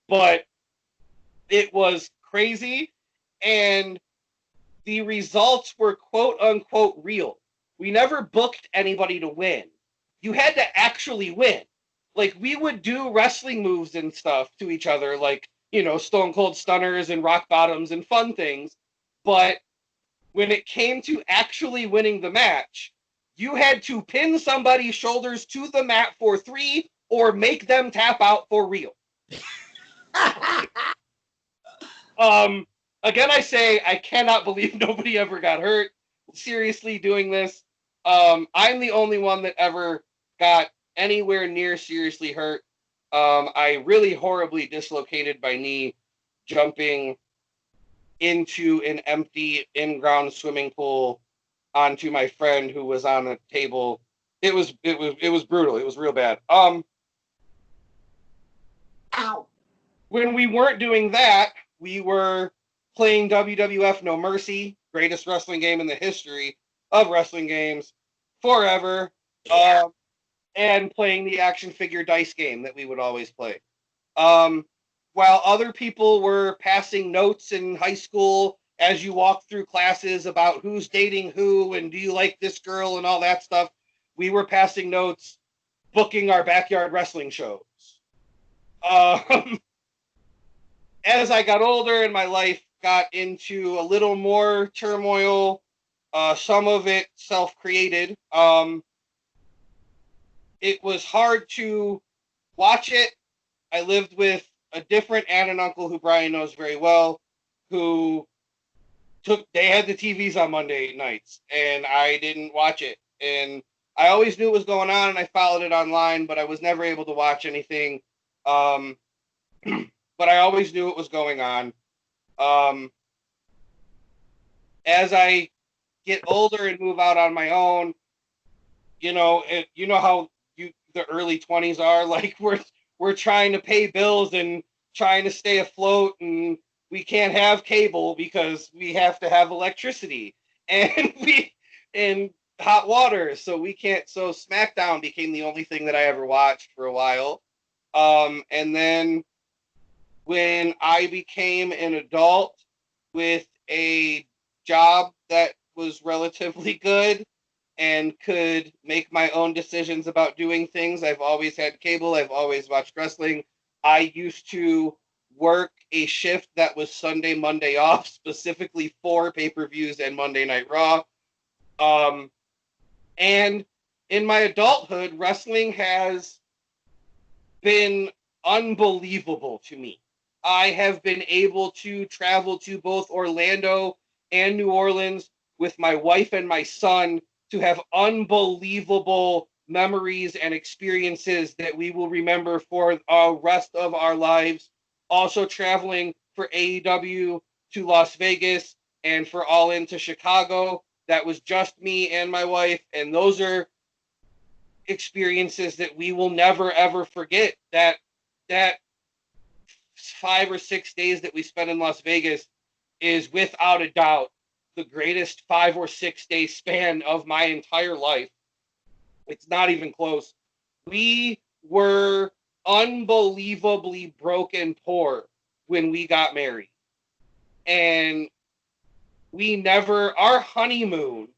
But it was crazy, and the results were quote unquote real. We never booked anybody to win. You had to actually win. Like, we would do wrestling moves and stuff to each other, like, Stone Cold Stunners and Rock Bottoms and fun things. But when it came to actually winning the match, you had to pin somebody's shoulders to the mat for 3 or make them tap out for real. Again, I say I cannot believe nobody ever got hurt seriously doing this. I'm the only one that ever got anywhere near seriously hurt. I really horribly dislocated my knee jumping into an empty in-ground swimming pool onto my friend who was on a table. It was brutal. It was real bad. Ow. When we weren't doing that, we were playing WWF No Mercy, greatest wrestling game in the history of wrestling games, forever. Yeah. and playing the action figure dice game that we would always play. While other people were passing notes in high school as you walk through classes about who's dating who and do you like this girl and all that stuff, we were passing notes, booking our backyard wrestling shows. Um, as I got older and my life got into a little more turmoil, some of it self-created, it was hard to watch it. I lived with a different aunt and uncle who Brian knows very well, who they had the TVs on Monday nights, and I didn't watch it. And I always knew what was going on, and I followed it online, but I was never able to watch anything. But I always knew what was going on. As I get older and move out on my own, you know how the early 20s are, like we're trying to pay bills and trying to stay afloat, and we can't have cable because we have to have electricity and and hot water, so we can't. So SmackDown became the only thing that I ever watched for a while. And then when I became an adult with a job that was relatively good and could make my own decisions about doing things, I've always had cable. I've always watched wrestling. I used to work a shift that was Sunday, Monday off, specifically for pay-per-views and Monday Night Raw. And in my adulthood, wrestling has been unbelievable to me. I have been able to travel to both Orlando and New Orleans with my wife and my son to have unbelievable memories and experiences that we will remember for the rest of our lives. Also traveling for AEW to Las Vegas and for All In to Chicago. That was just me and my wife, and those are experiences that we will never ever forget. That 5 or 6 days that we spent in Las Vegas is without a doubt the greatest 5 or 6 day span of my entire life. It's not even close. We were unbelievably broke and poor when we got married. And our honeymoon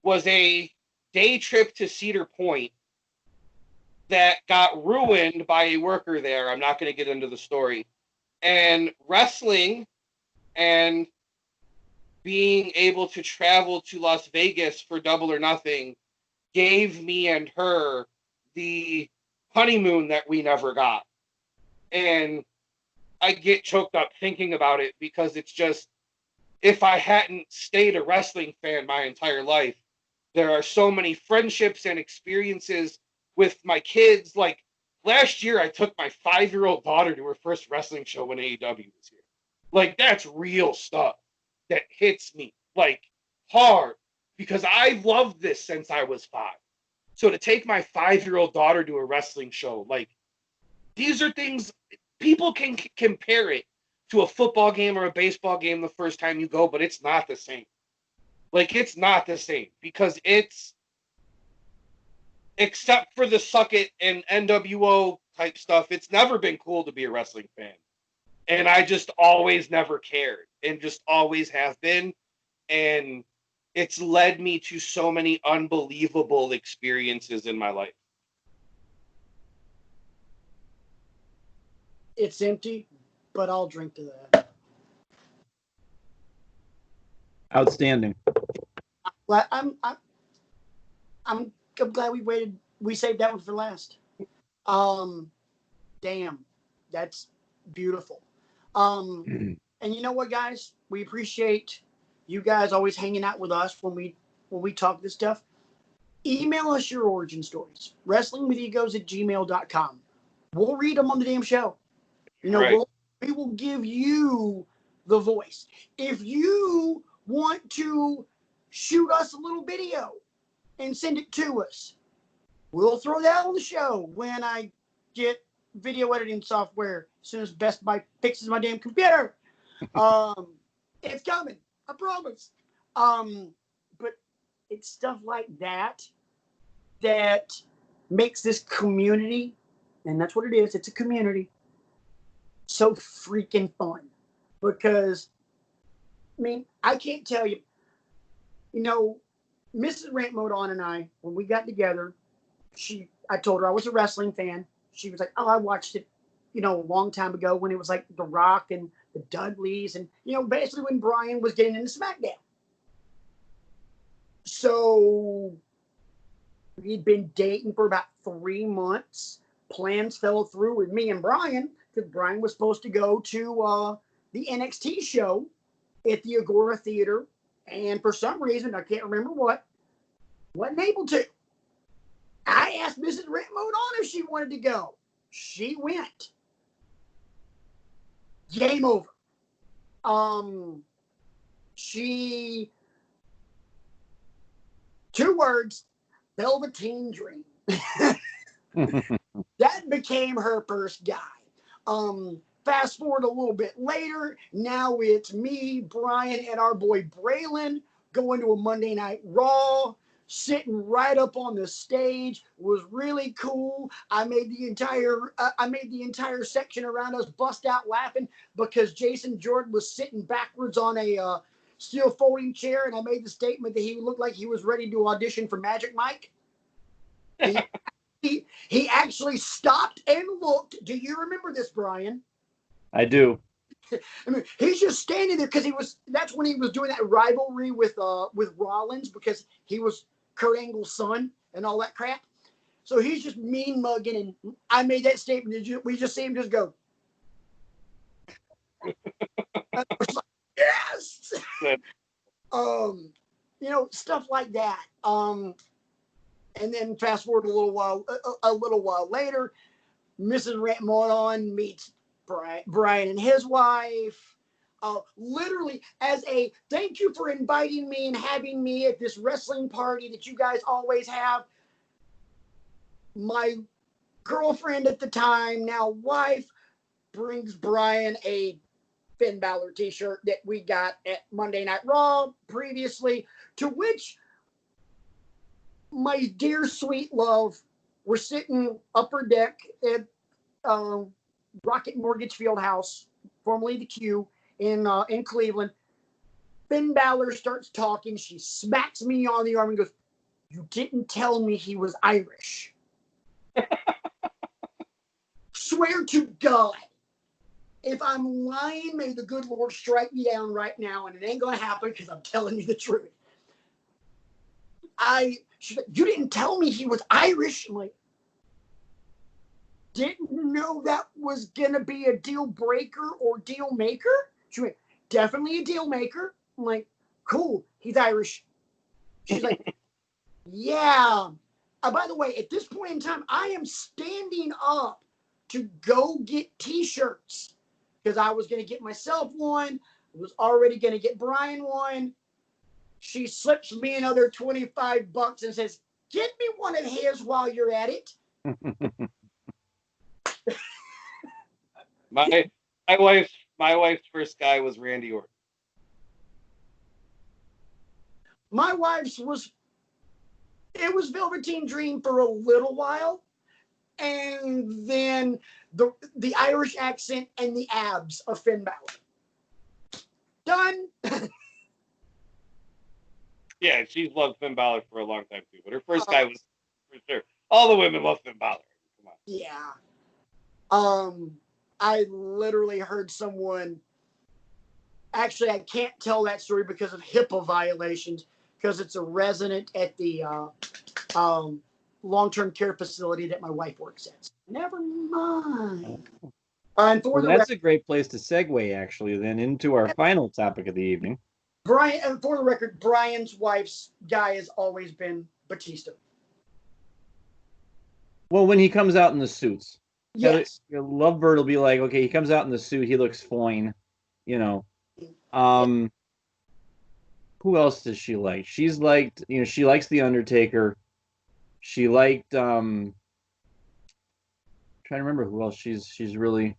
was a day trip to Cedar Point that got ruined by a worker there. I'm not going to get into the story. And wrestling and being able to travel to Las Vegas for Double or Nothing gave me and her the honeymoon that we never got. And I get choked up thinking about it because it's just, if I hadn't stayed a wrestling fan my entire life, there are so many friendships and experiences with my kids. Like last year, I took my 5-year-old daughter to her first wrestling show when AEW was here. Like that's real stuff that hits me like hard because I've loved this since I was 5. So to take my 5-year-old daughter to a wrestling show, like these are things people can compare it to a football game or a baseball game the first time you go, but it's not the same. Like it's not the same because it's, except for the suck it and NWO type stuff, it's never been cool to be a wrestling fan. And I just always never cared and just always have been. And it's led me to so many unbelievable experiences in my life. It's empty, but I'll drink to that. Outstanding. I'm glad we waited. We saved that one for last. Damn, that's beautiful. And you know what, guys? We appreciate you guys always hanging out with us when we talk this stuff. Email us your origin stories. WrestlingWithEgos@gmail.com. We'll read them on the damn show. You know, Right. we will give you the voice. If you want to shoot us a little video and send it to us, we'll throw that on the show when I get video editing software as soon as Best Buy fixes my damn computer. It's coming, I promise. But it's stuff like that makes this community, and that's what it is, it's a community, so freaking fun. Because, I mean, I can't tell you, you know, Mrs. Rant Modon and I, when we got together, I told her I was a wrestling fan. She was like, "Oh, I watched it, a long time ago when it was like The Rock and the Dudleys, and basically when Brian was getting into SmackDown." So we'd been dating for about 3 months. Plans fell through with me and Brian because Brian was supposed to go to the NXT show at the Agora Theater, and for some reason, I can't remember wasn't able to. I asked Mrs. Ritmode on if she wanted to go. She went. Game over. She, 2 words, Velveteen Dream. That became her first guy. Fast forward a little bit later, now it's me, Brian, and our boy Braylon going to a Monday Night Raw, sitting right up on the stage. Was really cool. I made the entire section around us bust out laughing because Jason Jordan was sitting backwards on a steel folding chair, and I made the statement that he looked like he was ready to audition for Magic Mike. He actually stopped and looked. Do you remember this, Brian? I do. I mean, he's just standing there because that's when he was doing that rivalry with Rollins, because he was Kurt Angle's son and all that crap. So he's just mean mugging, and I made that statement. We just see him just go. I was like, yes. Stuff like that. And then fast forward a little while later, Mrs. Rantmon meets Brian and his wife. Literally, as a thank you for inviting me and having me at this wrestling party that you guys always have. My girlfriend at the time, now wife, brings Brian a Finn Balor t-shirt that we got at Monday Night Raw previously, to which my dear sweet love, we're sitting upper deck at Rocket Mortgage Fieldhouse, formerly the Q, in Cleveland. Finn Balor starts talking. She smacks me on the arm and goes, "You didn't tell me he was Irish." Swear to God, if I'm lying, may the good Lord strike me down right now, and it ain't gonna happen because I'm telling you the truth. She's like, "You didn't tell me he was Irish." I'm like, "Didn't know that was gonna be a deal breaker or deal maker." She went, "Definitely a deal maker." I'm like, "Cool, he's Irish." She's like, "Yeah." By the way, at this point in time, I am standing up to go get t-shirts because I was going to get myself one. I was already going to get Brian one. She slips me another $25 and says, "Get me one of his while you're at it." My wife's first guy was Randy Orton. My wife's was Velveteen Dream for a little while, and then the Irish accent and the abs of Finn Balor. Done. Yeah, she's loved Finn Balor for a long time too, but her first guy was, for sure. All the women love Finn Balor. Come on. Yeah. I literally heard someone. Actually, I can't tell that story because of HIPAA violations, because it's a resident at the long-term care facility that my wife works at. Never mind. And for that's a great place to segue, actually, then into our final topic of the evening. Brian, and for the record, Brian's wife's guy has always been Batista. Well, when he comes out in the suits. Yes. Lovebird will be like, okay, he comes out in the suit, he looks fine, Who else does she like? She's liked, she likes The Undertaker. She liked trying to remember who else she's really.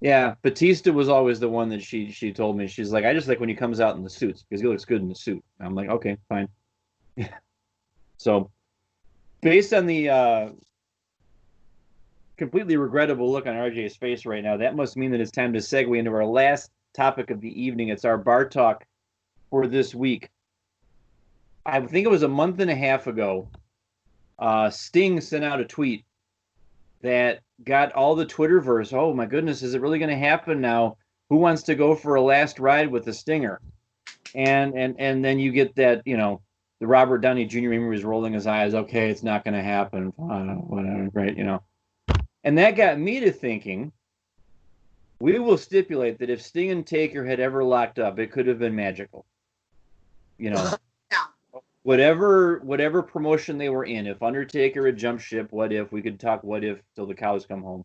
Yeah, Batista was always the one that she told me. She's like, I just like when he comes out in the suits because he looks good in the suit. And I'm like, okay, fine. So Based on the completely regrettable look on RJ's face right now, that must mean that it's time to segue into our last topic of the evening. It's our bar talk for this week. I think it was a month and a half ago. Sting sent out a tweet that got all the Twitterverse. Oh my goodness, is it really going to happen now? Who wants to go for a last ride with the Stinger? And then you get that, the Robert Downey Jr. meme was rolling his eyes. Okay, it's not going to happen. Whatever, right? And that got me to thinking. We will stipulate that if Sting and Taker had ever locked up, it could have been magical. Yeah. Whatever promotion they were in, if Undertaker had jumped ship, what if? We could talk what if till the cows come home.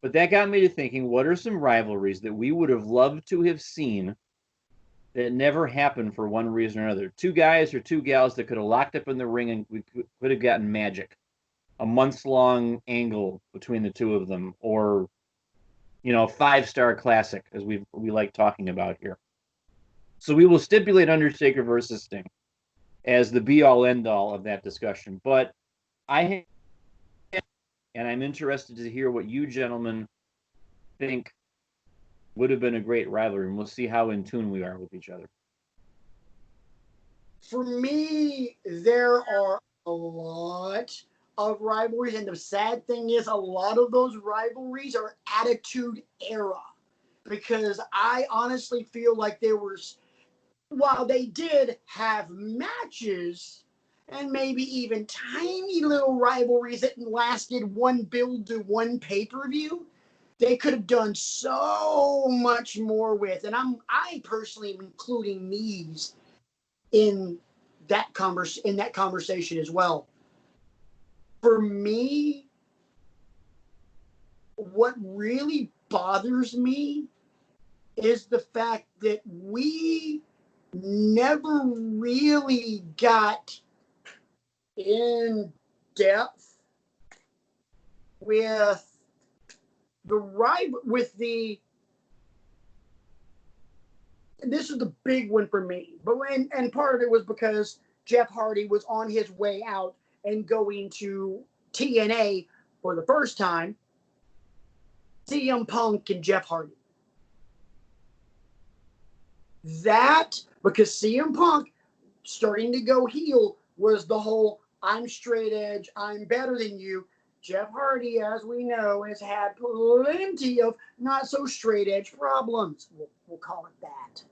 But that got me to thinking, what are some rivalries that we would have loved to have seen that never happened for one reason or another? Two guys or two gals that could have locked up in the ring and we could have gotten magic. A months-long angle between the two of them, or, 5-star classic, as we like talking about here. So we will stipulate Undertaker versus Sting as the be-all, end-all of that discussion. But and I'm interested to hear what you gentlemen think would have been a great rivalry, and we'll see how in tune we are with each other. For me, there are a lot of rivalries, and the sad thing is a lot of those rivalries are Attitude Era, because I honestly feel like while they did have matches and maybe even tiny little rivalries that lasted one build to one pay-per-view, they could have done so much more with. And I personally am including these in that conversation as well. For me, what really bothers me is the fact that we never really got in depth with this is the big one for me. And part of it was because Jeff Hardy was on his way out and going to TNA for the first time. CM Punk and Jeff Hardy. That, because CM Punk starting to go heel, was the whole I'm straight edge, I'm better than you. Jeff Hardy, as we know, has had plenty of not so straight edge problems. We'll call it that.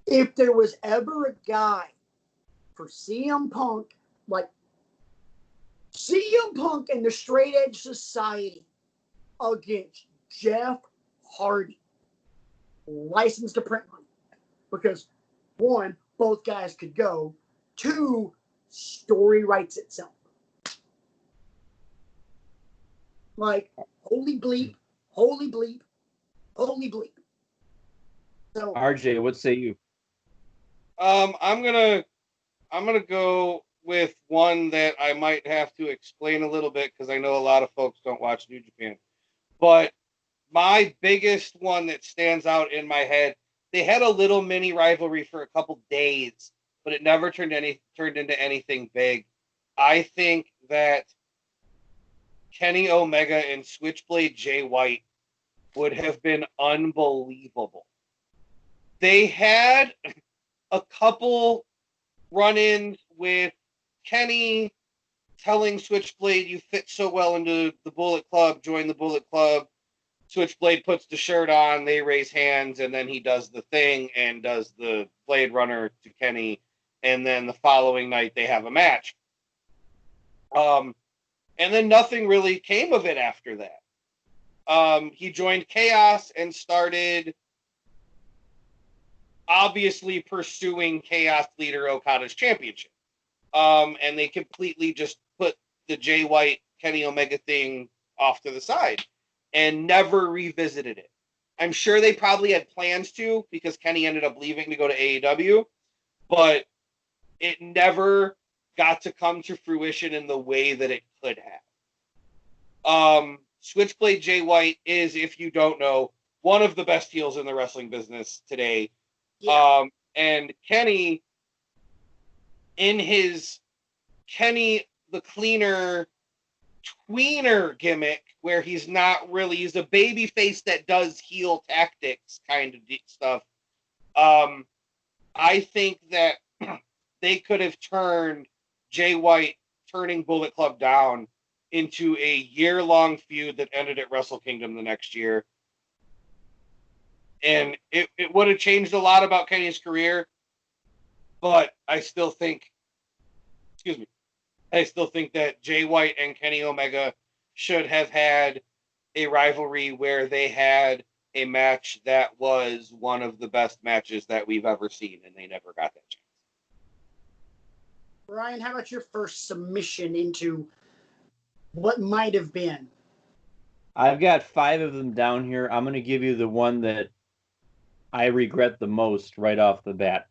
If there was ever a guy for CM Punk, like CM Punk and the Straight Edge Society against Jeff Hardy, licensed to print money, because one, both guys could go. Two, story writes itself. Like, holy bleep, holy bleep, holy bleep. So, RJ, what say you? I'm gonna go with one that I might have to explain a little bit because I know a lot of folks don't watch New Japan. But my biggest one that stands out in my head, they had a little mini rivalry for a couple days, but it never turned into anything big. I think that Kenny Omega and Switchblade Jay White would have been unbelievable. They had a couple run-ins with Kenny telling Switchblade, you fit so well into the Bullet Club, join the Bullet Club. Switchblade puts the shirt on, they raise hands, and then he does the thing and does the Blade Runner to Kenny, and then the following night they have a match. And then nothing really came of it after that. He joined Chaos and started obviously pursuing Chaos leader Okada's championship. And they completely just put the Jay White, Kenny Omega thing off to the side and never revisited it. I'm sure they probably had plans to, because Kenny ended up leaving to go to AEW, but it never got to come to fruition in the way that it could have. Switchblade Jay White is, if you don't know, one of the best heels in the wrestling business today. Yeah. And Kenny in his Kenny the Cleaner tweener gimmick, where he's a baby face that does heel tactics kind of stuff. I think that they could have turned Jay White turning Bullet Club down into a year-long feud that ended at Wrestle Kingdom the next year. And it would have changed a lot about Kenny's career, but I still think that Jay White and Kenny Omega should have had a rivalry where they had a match that was one of the best matches that we've ever seen, and they never got that chance. Ryan, how about your first submission into what might have been? I've got 5 of them down here. I'm going to give you the one that I regret the most right off the bat.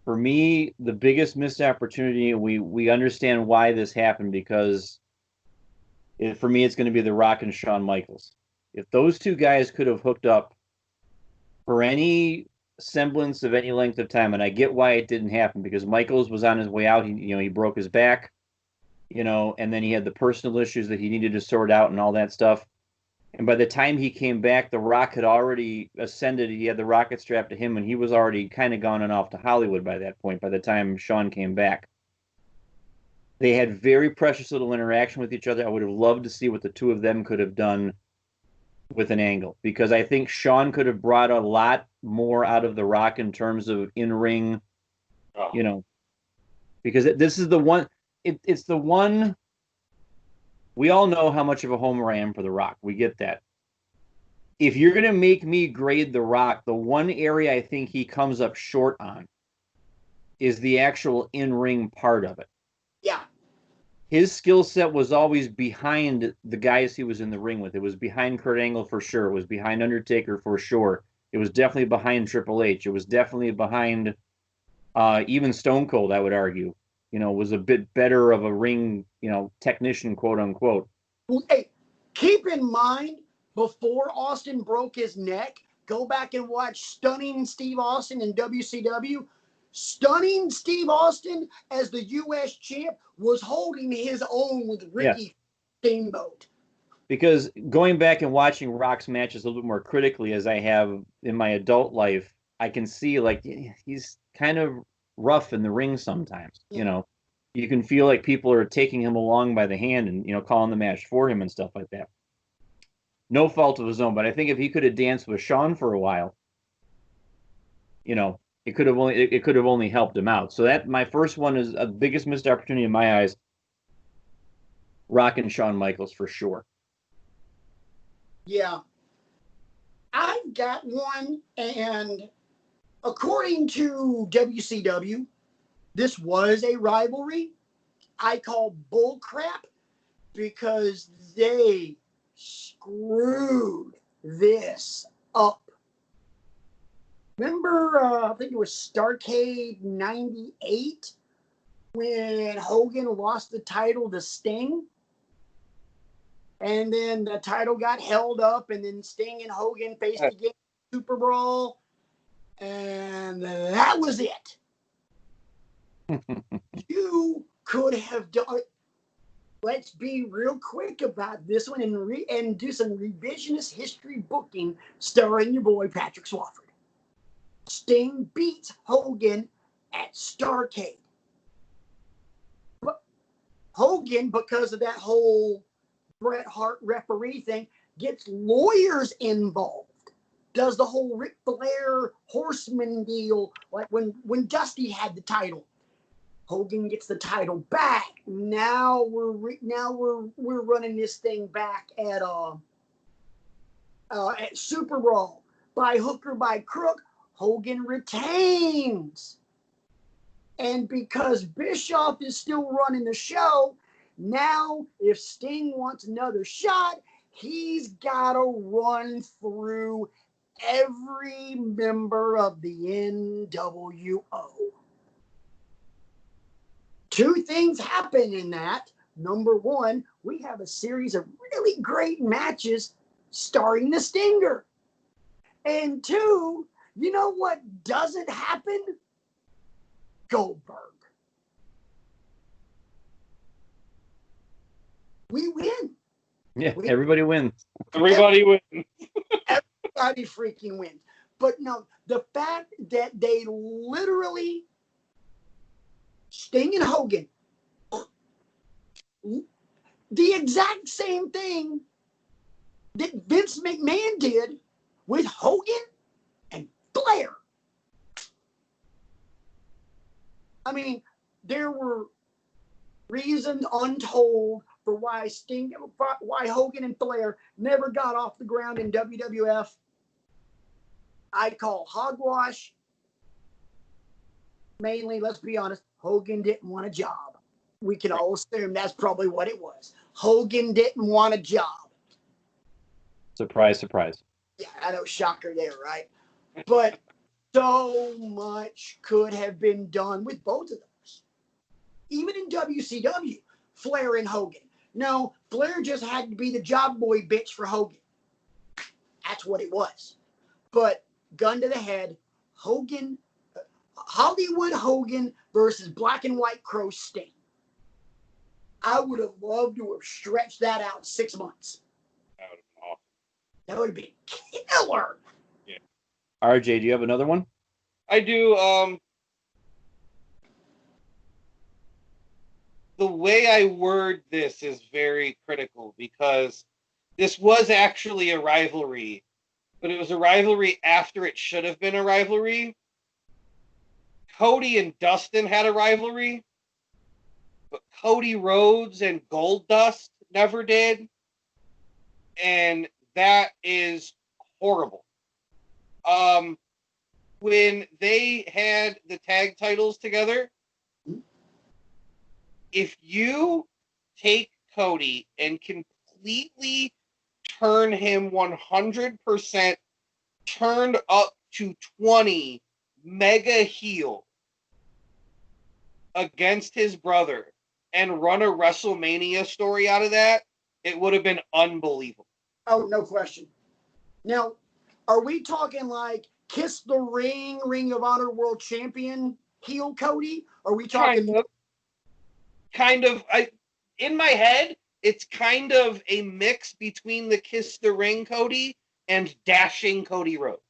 For me, the biggest missed opportunity, we understand why this happened, because for me, it's going to be The Rock and Shawn Michaels. If those two guys could have hooked up for any semblance of any length of time, and I get why it didn't happen, because Michaels was on his way out. He broke his back, and then he had the personal issues that he needed to sort out and all that stuff. And by the time he came back, The Rock had already ascended. He had the rocket strapped to him, and he was already kind of gone and off to Hollywood by that point, by the time Shawn came back. They had very precious little interaction with each other. I would have loved to see what the two of them could have done with an angle, because I think Shawn could have brought a lot more out of The Rock in terms of in-ring, because this is the one, it's the one. We all know how much of a homer I am for The Rock. We get that. If you're going to make me grade The Rock, the one area I think he comes up short on is the actual in-ring part of it. Yeah. His skill set was always behind the guys he was in the ring with. It was behind Kurt Angle for sure. It was behind Undertaker for sure. It was definitely behind Triple H. It was definitely behind even Stone Cold, I would argue. Was a bit better of a ring, technician, quote unquote. Well, hey, keep in mind, before Austin broke his neck, go back and watch Stunning Steve Austin in WCW. Stunning Steve Austin, as the U.S. champ, was holding his own with Ricky Steamboat. Because going back and watching Rock's matches a little bit more critically, as I have in my adult life, I can see he's kind of rough in the ring sometimes. You can feel like people are taking him along by the hand and calling the match for him and stuff like that. No fault of his own, but I think if he could have danced with Shawn for a while, it could have only helped him out. So that my first one is the biggest missed opportunity in my eyes. Rock and Shawn Michaels for sure. Yeah. I've got one, and according to WCW, this was a rivalry. I call bullcrap, because they screwed this up. Remember, I think it was Starrcade 98 when Hogan lost the title to Sting? And then the title got held up, and then Sting and Hogan faced again in Super Brawl. And that was it. You could have done. Let's be real quick about this one and do some revisionist history booking starring your boy Patrick Swafford. Sting beats Hogan at Starrcade. But Hogan, because of that whole Bret Hart referee thing, gets lawyers involved. Does the whole Ric Flair Horseman deal, like when Dusty had the title. Hogan gets the title back. Now we're running this thing back at Super Brawl. By hook or by crook, Hogan retains. And because Bischoff is still running the show, now if Sting wants another shot, he's got to run through every member of the NWO. Two things happen in that. Number one, we have a series of really great matches starring the Stinger. And two, you know what doesn't happen? Goldberg. We win. Yeah, everybody wins. Everybody wins. Everybody freaking wins. But no, the fact that they literally, Sting and Hogan, the exact same thing that Vince McMahon did with Hogan and Flair. I mean, there were reasons untold for why Hogan and Flair never got off the ground in WWF. I call hogwash. Mainly, let's be honest, Hogan didn't want a job. We can all assume that's probably what it was. Hogan didn't want a job. Surprise, surprise. Yeah, I know, shocker there, right? But so much could have been done with both of those. Even in WCW, Flair and Hogan. No, Flair just had to be the job boy bitch for Hogan. That's what it was. But gun to the head, Hogan, Hollywood Hogan versus Black and White Crow Sting. I would have loved to have stretched that out 6 months. That would have been awesome. That would have been killer. Yeah. RJ, do you have another one? I do. The way I word this is very critical because this was actually a rivalry, but it was a rivalry after it should have been a rivalry. Cody and Dustin had a rivalry, but Cody Rhodes and Goldust never did, and that is horrible. When they had the tag titles together, if you take Cody and completely turn him 100% turned up to 20 mega heel against his brother and run a WrestleMania story out of that, it would have been unbelievable. Oh, no question. Now, are we talking like Kiss the Ring, Ring of Honor World Champion heel Cody? Are we talking kind of in my head, it's kind of a mix between the Kiss the Ring Cody and dashing Cody Rhodes.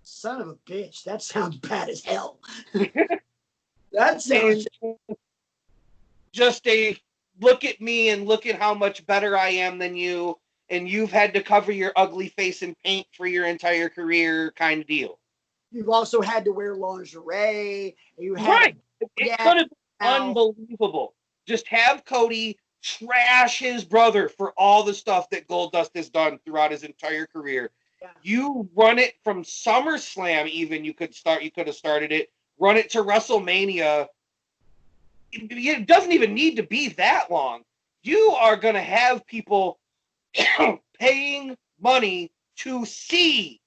Son of a bitch, that sounds bad as hell. That sounds just a look at me and look at how much better I am than you, and you've had to cover your ugly face in paint for your entire career kind of deal. You've also had to wear lingerie. You had right. It could have been unbelievable. Just have Cody trash his brother for all the stuff that Goldust has done throughout his entire career. Yeah. You run it from SummerSlam, even you could have started it. Run it to WrestleMania. It doesn't even need to be that long. You are going to have people paying money to see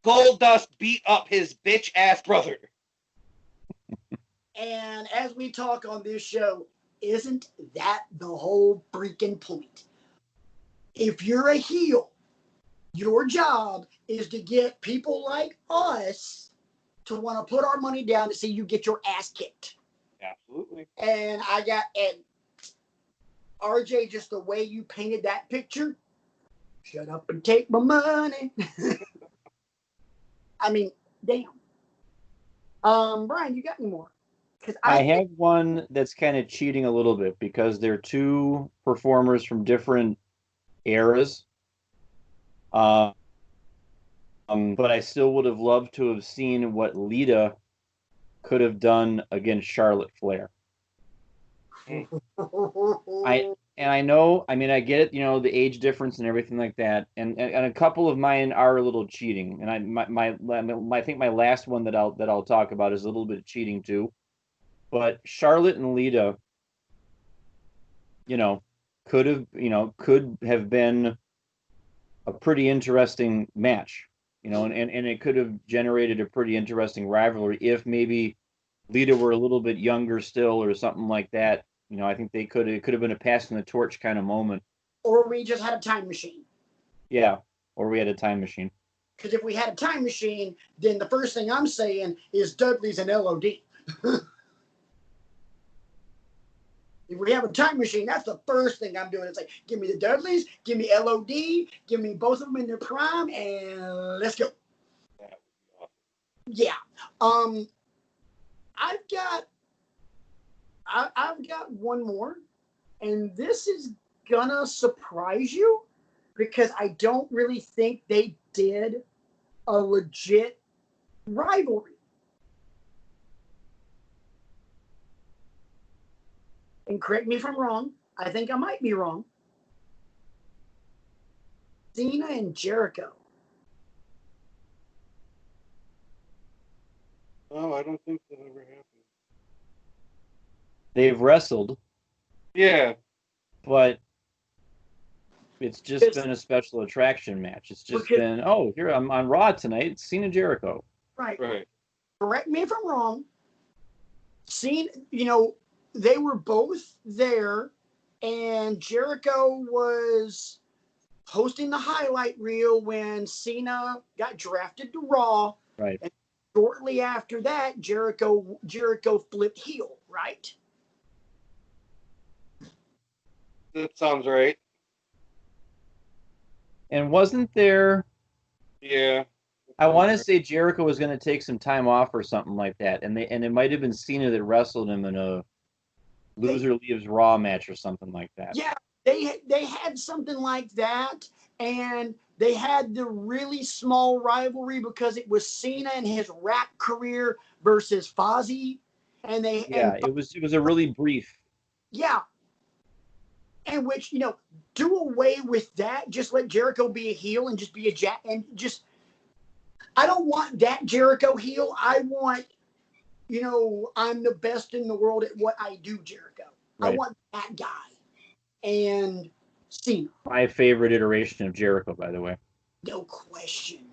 Goldust beat up his bitch ass brother. And as we talk on this show, isn't that the whole freaking point? If you're a heel, your job is to get people like us to want to put our money down to see you get your ass kicked. Absolutely. And RJ, just the way you painted that picture, shut up and take my money. I mean, damn. Brian, you got any more? I have one that's kind of cheating a little bit because they're two performers from different eras. But I still would have loved to have seen what Lita could have done against Charlotte Flair. I know, I mean, I get it, the age difference and everything like that, and a couple of mine are a little cheating, and I think my last one that I'll talk about is a little bit cheating too. But Charlotte and Lita, could have been a pretty interesting match, and it could have generated a pretty interesting rivalry if maybe Lita were a little bit younger still or something like that. I think it could have been a passing the torch kind of moment. Or we just had a time machine. Yeah, or we had a time machine. Because if we had a time machine, then the first thing I'm saying is Dudley's an LOD. If we have a time machine, that's the first thing I'm doing. It's like, give me the Dudleys, give me LOD, give me both of them in their prime, and let's go. Yeah. I've got one more, and this is gonna surprise you because I don't really think they did a legit rivalry. And correct me if I'm wrong. I think I might be wrong. Cena and Jericho. No, I don't think that ever happened. They've wrestled, Yeah. but it's just been a special attraction match. It's just been, oh, here I'm on Raw tonight. It's Cena Jericho. Right. Right. Correct me if I'm wrong. Cena, they were both there, and Jericho was hosting the highlight reel when Cena got drafted to Raw. Right. And shortly after that, Jericho flipped heel, right? That sounds right. And wasn't there? Yeah. I want to say Jericho was going to take some time off or something like that, and it might have been Cena that wrestled him in a loser leaves Raw match or something like that. Yeah, they had something like that, and they had the really small rivalry because it was Cena and his rap career versus Fozzy, and it was a really brief. Yeah. And which, do away with that. Just let Jericho be a heel and just be I don't want that Jericho heel. I want, I'm the best in the world at what I do, Jericho. Right. I want that guy. And Cena. My favorite iteration of Jericho, by the way. No question.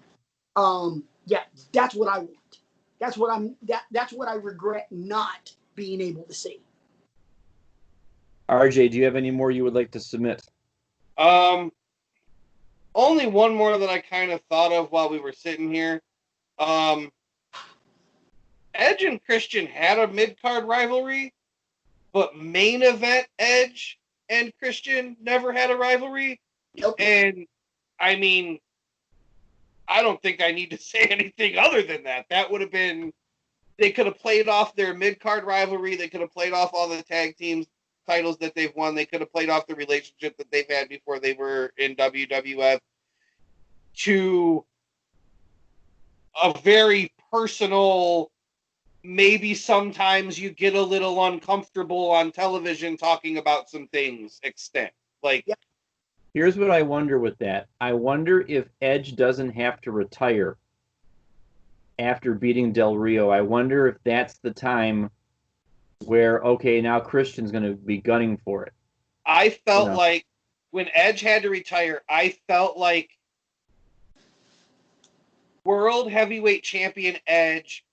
Yeah, that's what I want. That's what I regret not being able to see. RJ, do you have any more you would like to submit? Only one more that I kind of thought of while we were sitting here. Edge and Christian had a mid-card rivalry, but main event Edge and Christian never had a rivalry. Nope. And I mean, I don't think I need to say anything other than that. That would have been, they could have played off their mid-card rivalry. They could have played off all the tag teams titles that they've won. They could have played off the relationship that they've had before they were in WWF to a very personal, maybe sometimes you get a little uncomfortable on television talking about some things extent. Like, yeah. Here's what I wonder with that. I wonder if Edge doesn't have to retire after beating Del Rio. I wonder if that's the time where, okay, now Christian's going to be gunning for it. I felt like when Edge had to retire, I felt like World Heavyweight Champion Edge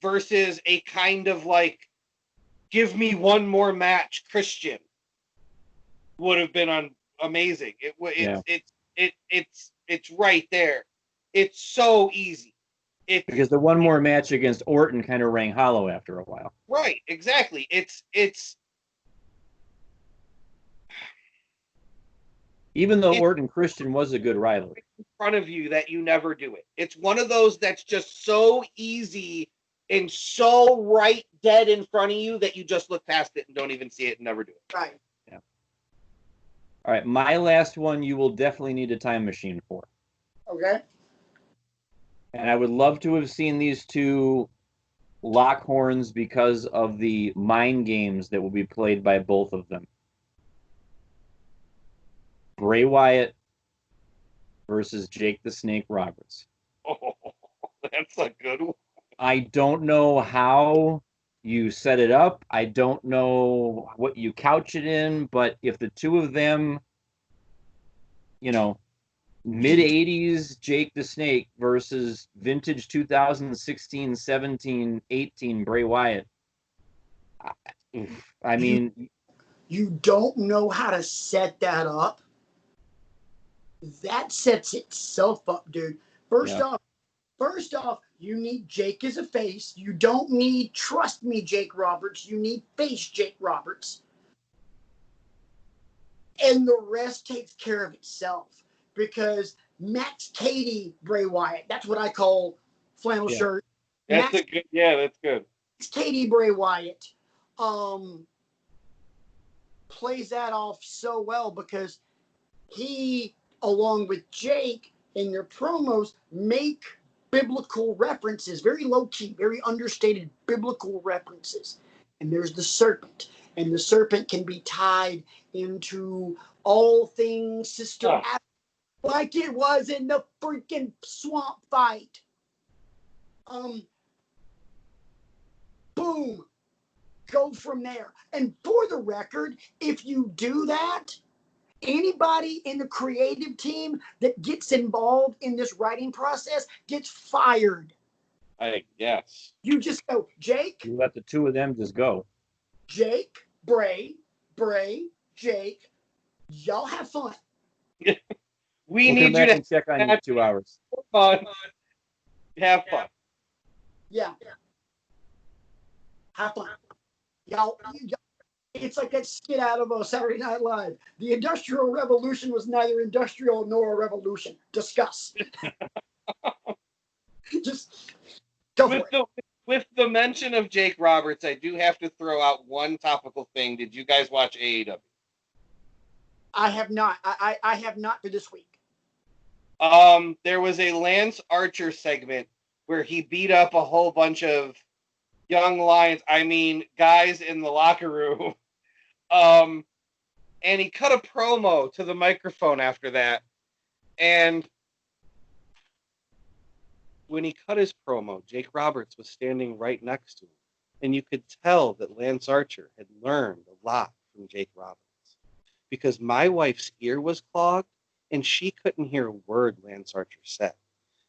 versus a kind of like, give me one more match Christian would have been amazing. It's right there. It's so easy. Because the one more match against Orton kind of rang hollow after a while. Right, exactly. It's even though Orton Christian was a good rivalry. In front of you that you never do it. It's one of those that's just so easy and so right dead in front of you that you just look past it and don't even see it and never do it. Right. Yeah. All right, my last one you will definitely need a time machine for. Okay. And I would love to have seen these two lock horns because of the mind games that will be played by both of them. Bray Wyatt versus Jake the Snake Roberts. Oh, that's a good one. I don't know how you set it up. I don't know what you couch it in, but if the two of them, mid-'80s Jake the Snake versus vintage 2016, 17, 18 Bray Wyatt. I mean... You don't know how to set that up? That sets itself up, dude. First off, you need Jake as a face. You don't need trust me, Jake Roberts. You need face Jake Roberts. And the rest takes care of itself because Max Cady Bray Wyatt, that's what I call flannel shirt. That's good. Yeah, that's good. Max Cady Bray Wyatt plays that off so well because he, along with Jake, in their promos, make biblical references, very low key, very understated biblical references. And there's the serpent, and the serpent can be tied into all things Sister Abigail, like it was in the freaking swamp fight. Boom, go from there. And for the record, if you do that, anybody in the creative team that gets involved in this writing process gets fired. I guess. You just go, Jake. You let the two of them just go. Jake, Bray, Jake. Y'all have fun. We need you to check on you in 2 hours. Fun. Have fun. Yeah. Have fun. Y'all, it's like that skit out of Saturday Night Live. The Industrial Revolution was neither industrial nor a revolution. Discuss. Just go for it. With the mention of Jake Roberts, I do have to throw out one topical thing. Did you guys watch AEW? I have not. I have not for this week. There was a Lance Archer segment where he beat up a whole bunch of young lions. I mean, guys in the locker room. And he cut a promo to the microphone after that. And when he cut his promo, Jake Roberts was standing right next to him. And you could tell that Lance Archer had learned a lot from Jake Roberts. Because my wife's ear was clogged, and she couldn't hear a word Lance Archer said.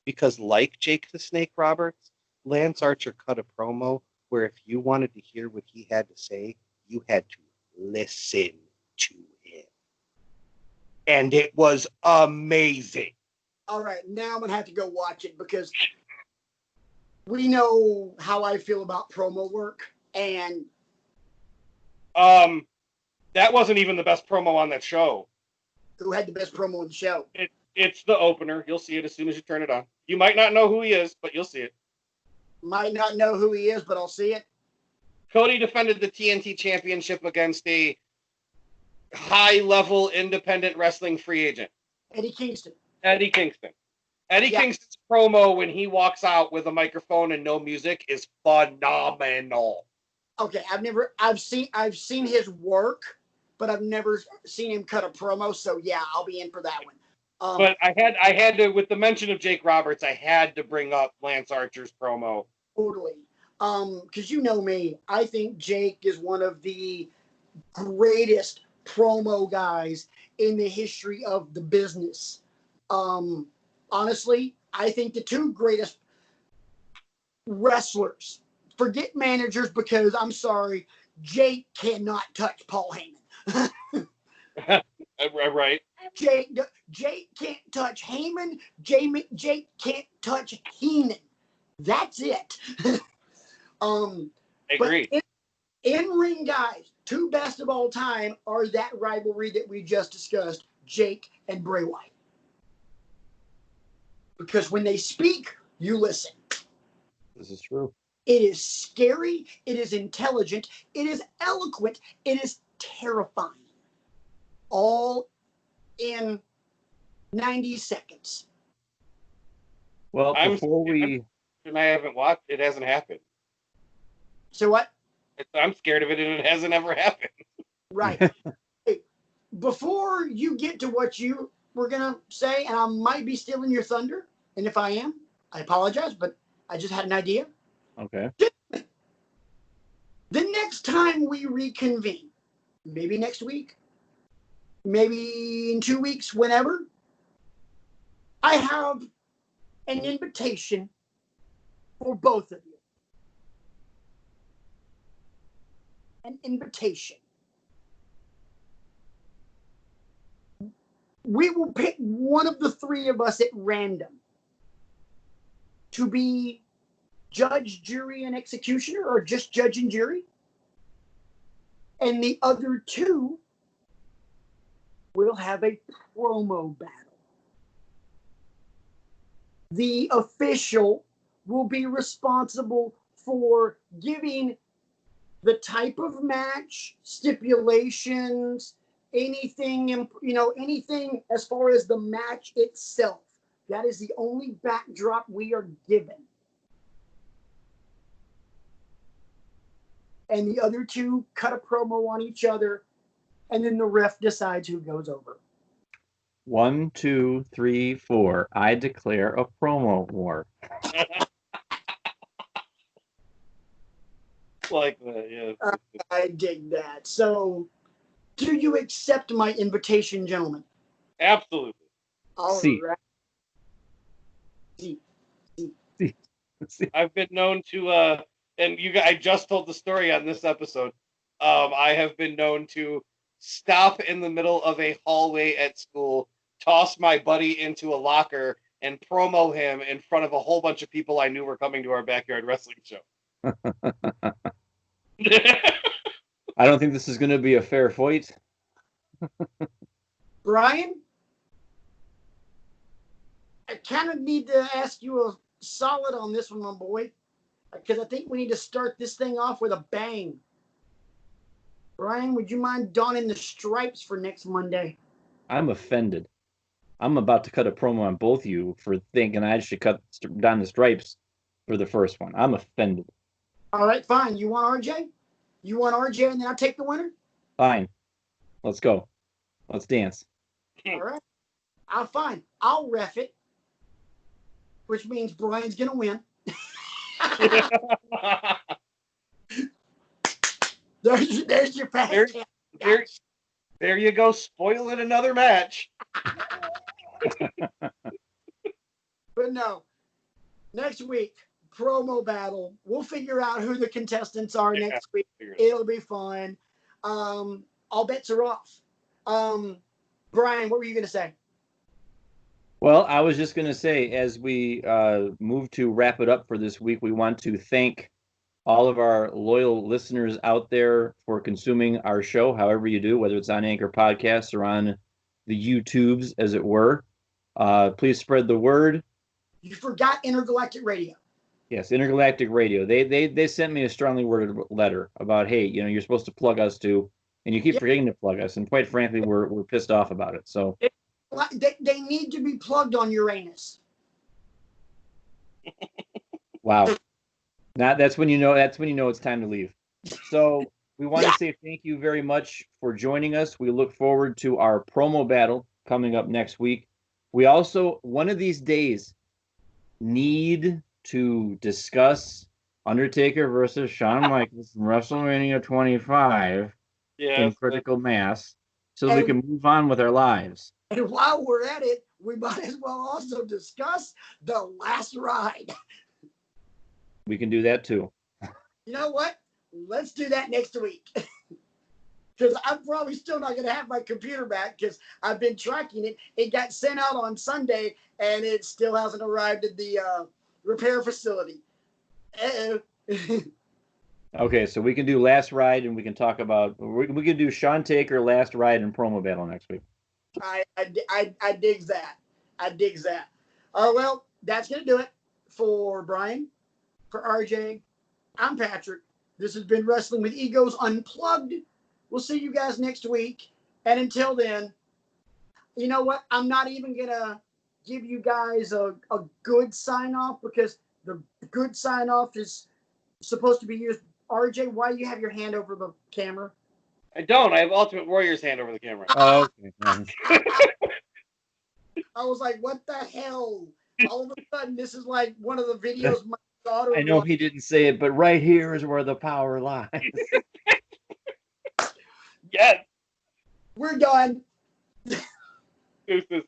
Because like Jake the Snake Roberts, Lance Archer cut a promo where if you wanted to hear what he had to say, you had to listen to him. And it was amazing. All right, now I'm going to have to go watch it because we know how I feel about promo work. And that wasn't even the best promo on that show. Who had the best promo on the show? It's the opener. You'll see it as soon as you turn it on. You might not know who he is, but you'll see it. Might not know who he is, but I'll see it. Cody defended the TNT Championship against a high-level independent wrestling free agent. Eddie Kingston. Kingston's promo when he walks out with a microphone and no music is phenomenal. Okay, I've seen his work, but I've never seen him cut a promo. So yeah, I'll be in for that one. But I had to, with the mention of Jake Roberts, I had to bring up Lance Archer's promo. Totally. Because you know me, I think Jake is one of the greatest promo guys in the history of the business. Honestly, I think the two greatest wrestlers, forget managers because I'm sorry, Jake cannot touch Paul Heyman. Right. Jake can't touch Heyman. Jake can't touch Heenan. That's it. Agreed. But in-ring guys, two best of all time are that rivalry that we just discussed, Jake and Bray Wyatt. Because when they speak, you listen. This is true. It is scary. It is intelligent. It is eloquent. It is terrifying. All in 90 seconds. Well, before we... And I haven't watched, it hasn't happened. So what? I'm scared of it and it hasn't ever happened. Right. Hey, before you get to what you were going to say, and I might be stealing your thunder, and if I am, I apologize, but I just had an idea. Okay. The next time we reconvene, maybe next week, maybe in 2 weeks, whenever, I have an invitation for both of you. An invitation. We will pick one of the three of us at random to be judge, jury, and executioner, or just judge and jury. And the other two will have a promo battle. The official will be responsible for giving the type of match, stipulations, anything, anything as far as the match itself. That is the only backdrop we are given. And the other two cut a promo on each other, and then the ref decides who goes over. 1, 2, 3, 4. I declare a promo war. Like that, yeah. I dig that. So, do you accept my invitation, gentlemen? Absolutely. All See. right. See. I've been known to, and I just told the story on this episode. I have been known to stop in the middle of a hallway at school, toss my buddy into a locker, and promo him in front of a whole bunch of people I knew were coming to our backyard wrestling show. I don't think this is going to be a fair fight. Brian, I kind of need to ask you a solid on this one, my boy, because I think we need to start this thing off with a bang. Brian, would you mind donning the stripes for next Monday? I'm offended. I'm about to cut a promo on both of you for thinking I should cut down the stripes for the first one. I'm offended. All right, fine. You want RJ? You want RJ and then I'll take the winner? Fine. Let's go. Let's dance. All right. Fine. I'll ref it, which means Brian's going to win. There's your pass. There you go, spoiling another match. But no, next week, promo battle. We'll figure out who the contestants are next week. It'll be fun. All bets are off. Brian, what were you going to say? Well, I was just going to say, as we move to wrap it up for this week, we want to thank all of our loyal listeners out there for consuming our show, however you do, whether it's on Anchor Podcasts or on the YouTubes, as it were. Please spread the word. You forgot Intergalactic Radio. Yes, Intergalactic Radio. They sent me a strongly worded letter about, hey, you're supposed to plug us too, and you keep forgetting to plug us. And quite frankly, we're pissed off about it. So they need to be plugged on Uranus. Wow. That's when you know it's time to leave. So we want to say thank you very much for joining us. We look forward to our promo battle coming up next week. We also, one of these days, need to discuss Undertaker versus Shawn Michaels from WrestleMania 25 in Critical Mass, so we can move on with our lives. And while we're at it, we might as well also discuss the last ride. We can do that too. You know what? Let's do that next week. Because I'm probably still not going to have my computer back because I've been tracking it. It got sent out on Sunday, and it still hasn't arrived at the repair facility. Okay, so we can do last ride, and we can talk about we can do Shawn Taker last ride and promo battle next week. I dig that. I dig that. Well, that's going to do it for Brian, for RJ. I'm Patrick. This has been Wrestling with Egos Unplugged. We'll see you guys next week. And until then, you know what? I'm not even going to give you guys a good sign-off because the good sign-off is supposed to be used. RJ, why do you have your hand over the camera? I don't. I have Ultimate Warrior's hand over the camera. Oh, okay. I was like, what the hell? All of a sudden, this is like one of the videos my daughter... I know he didn't say it, but right here is where the power lies. Yes. We're done. Deuces.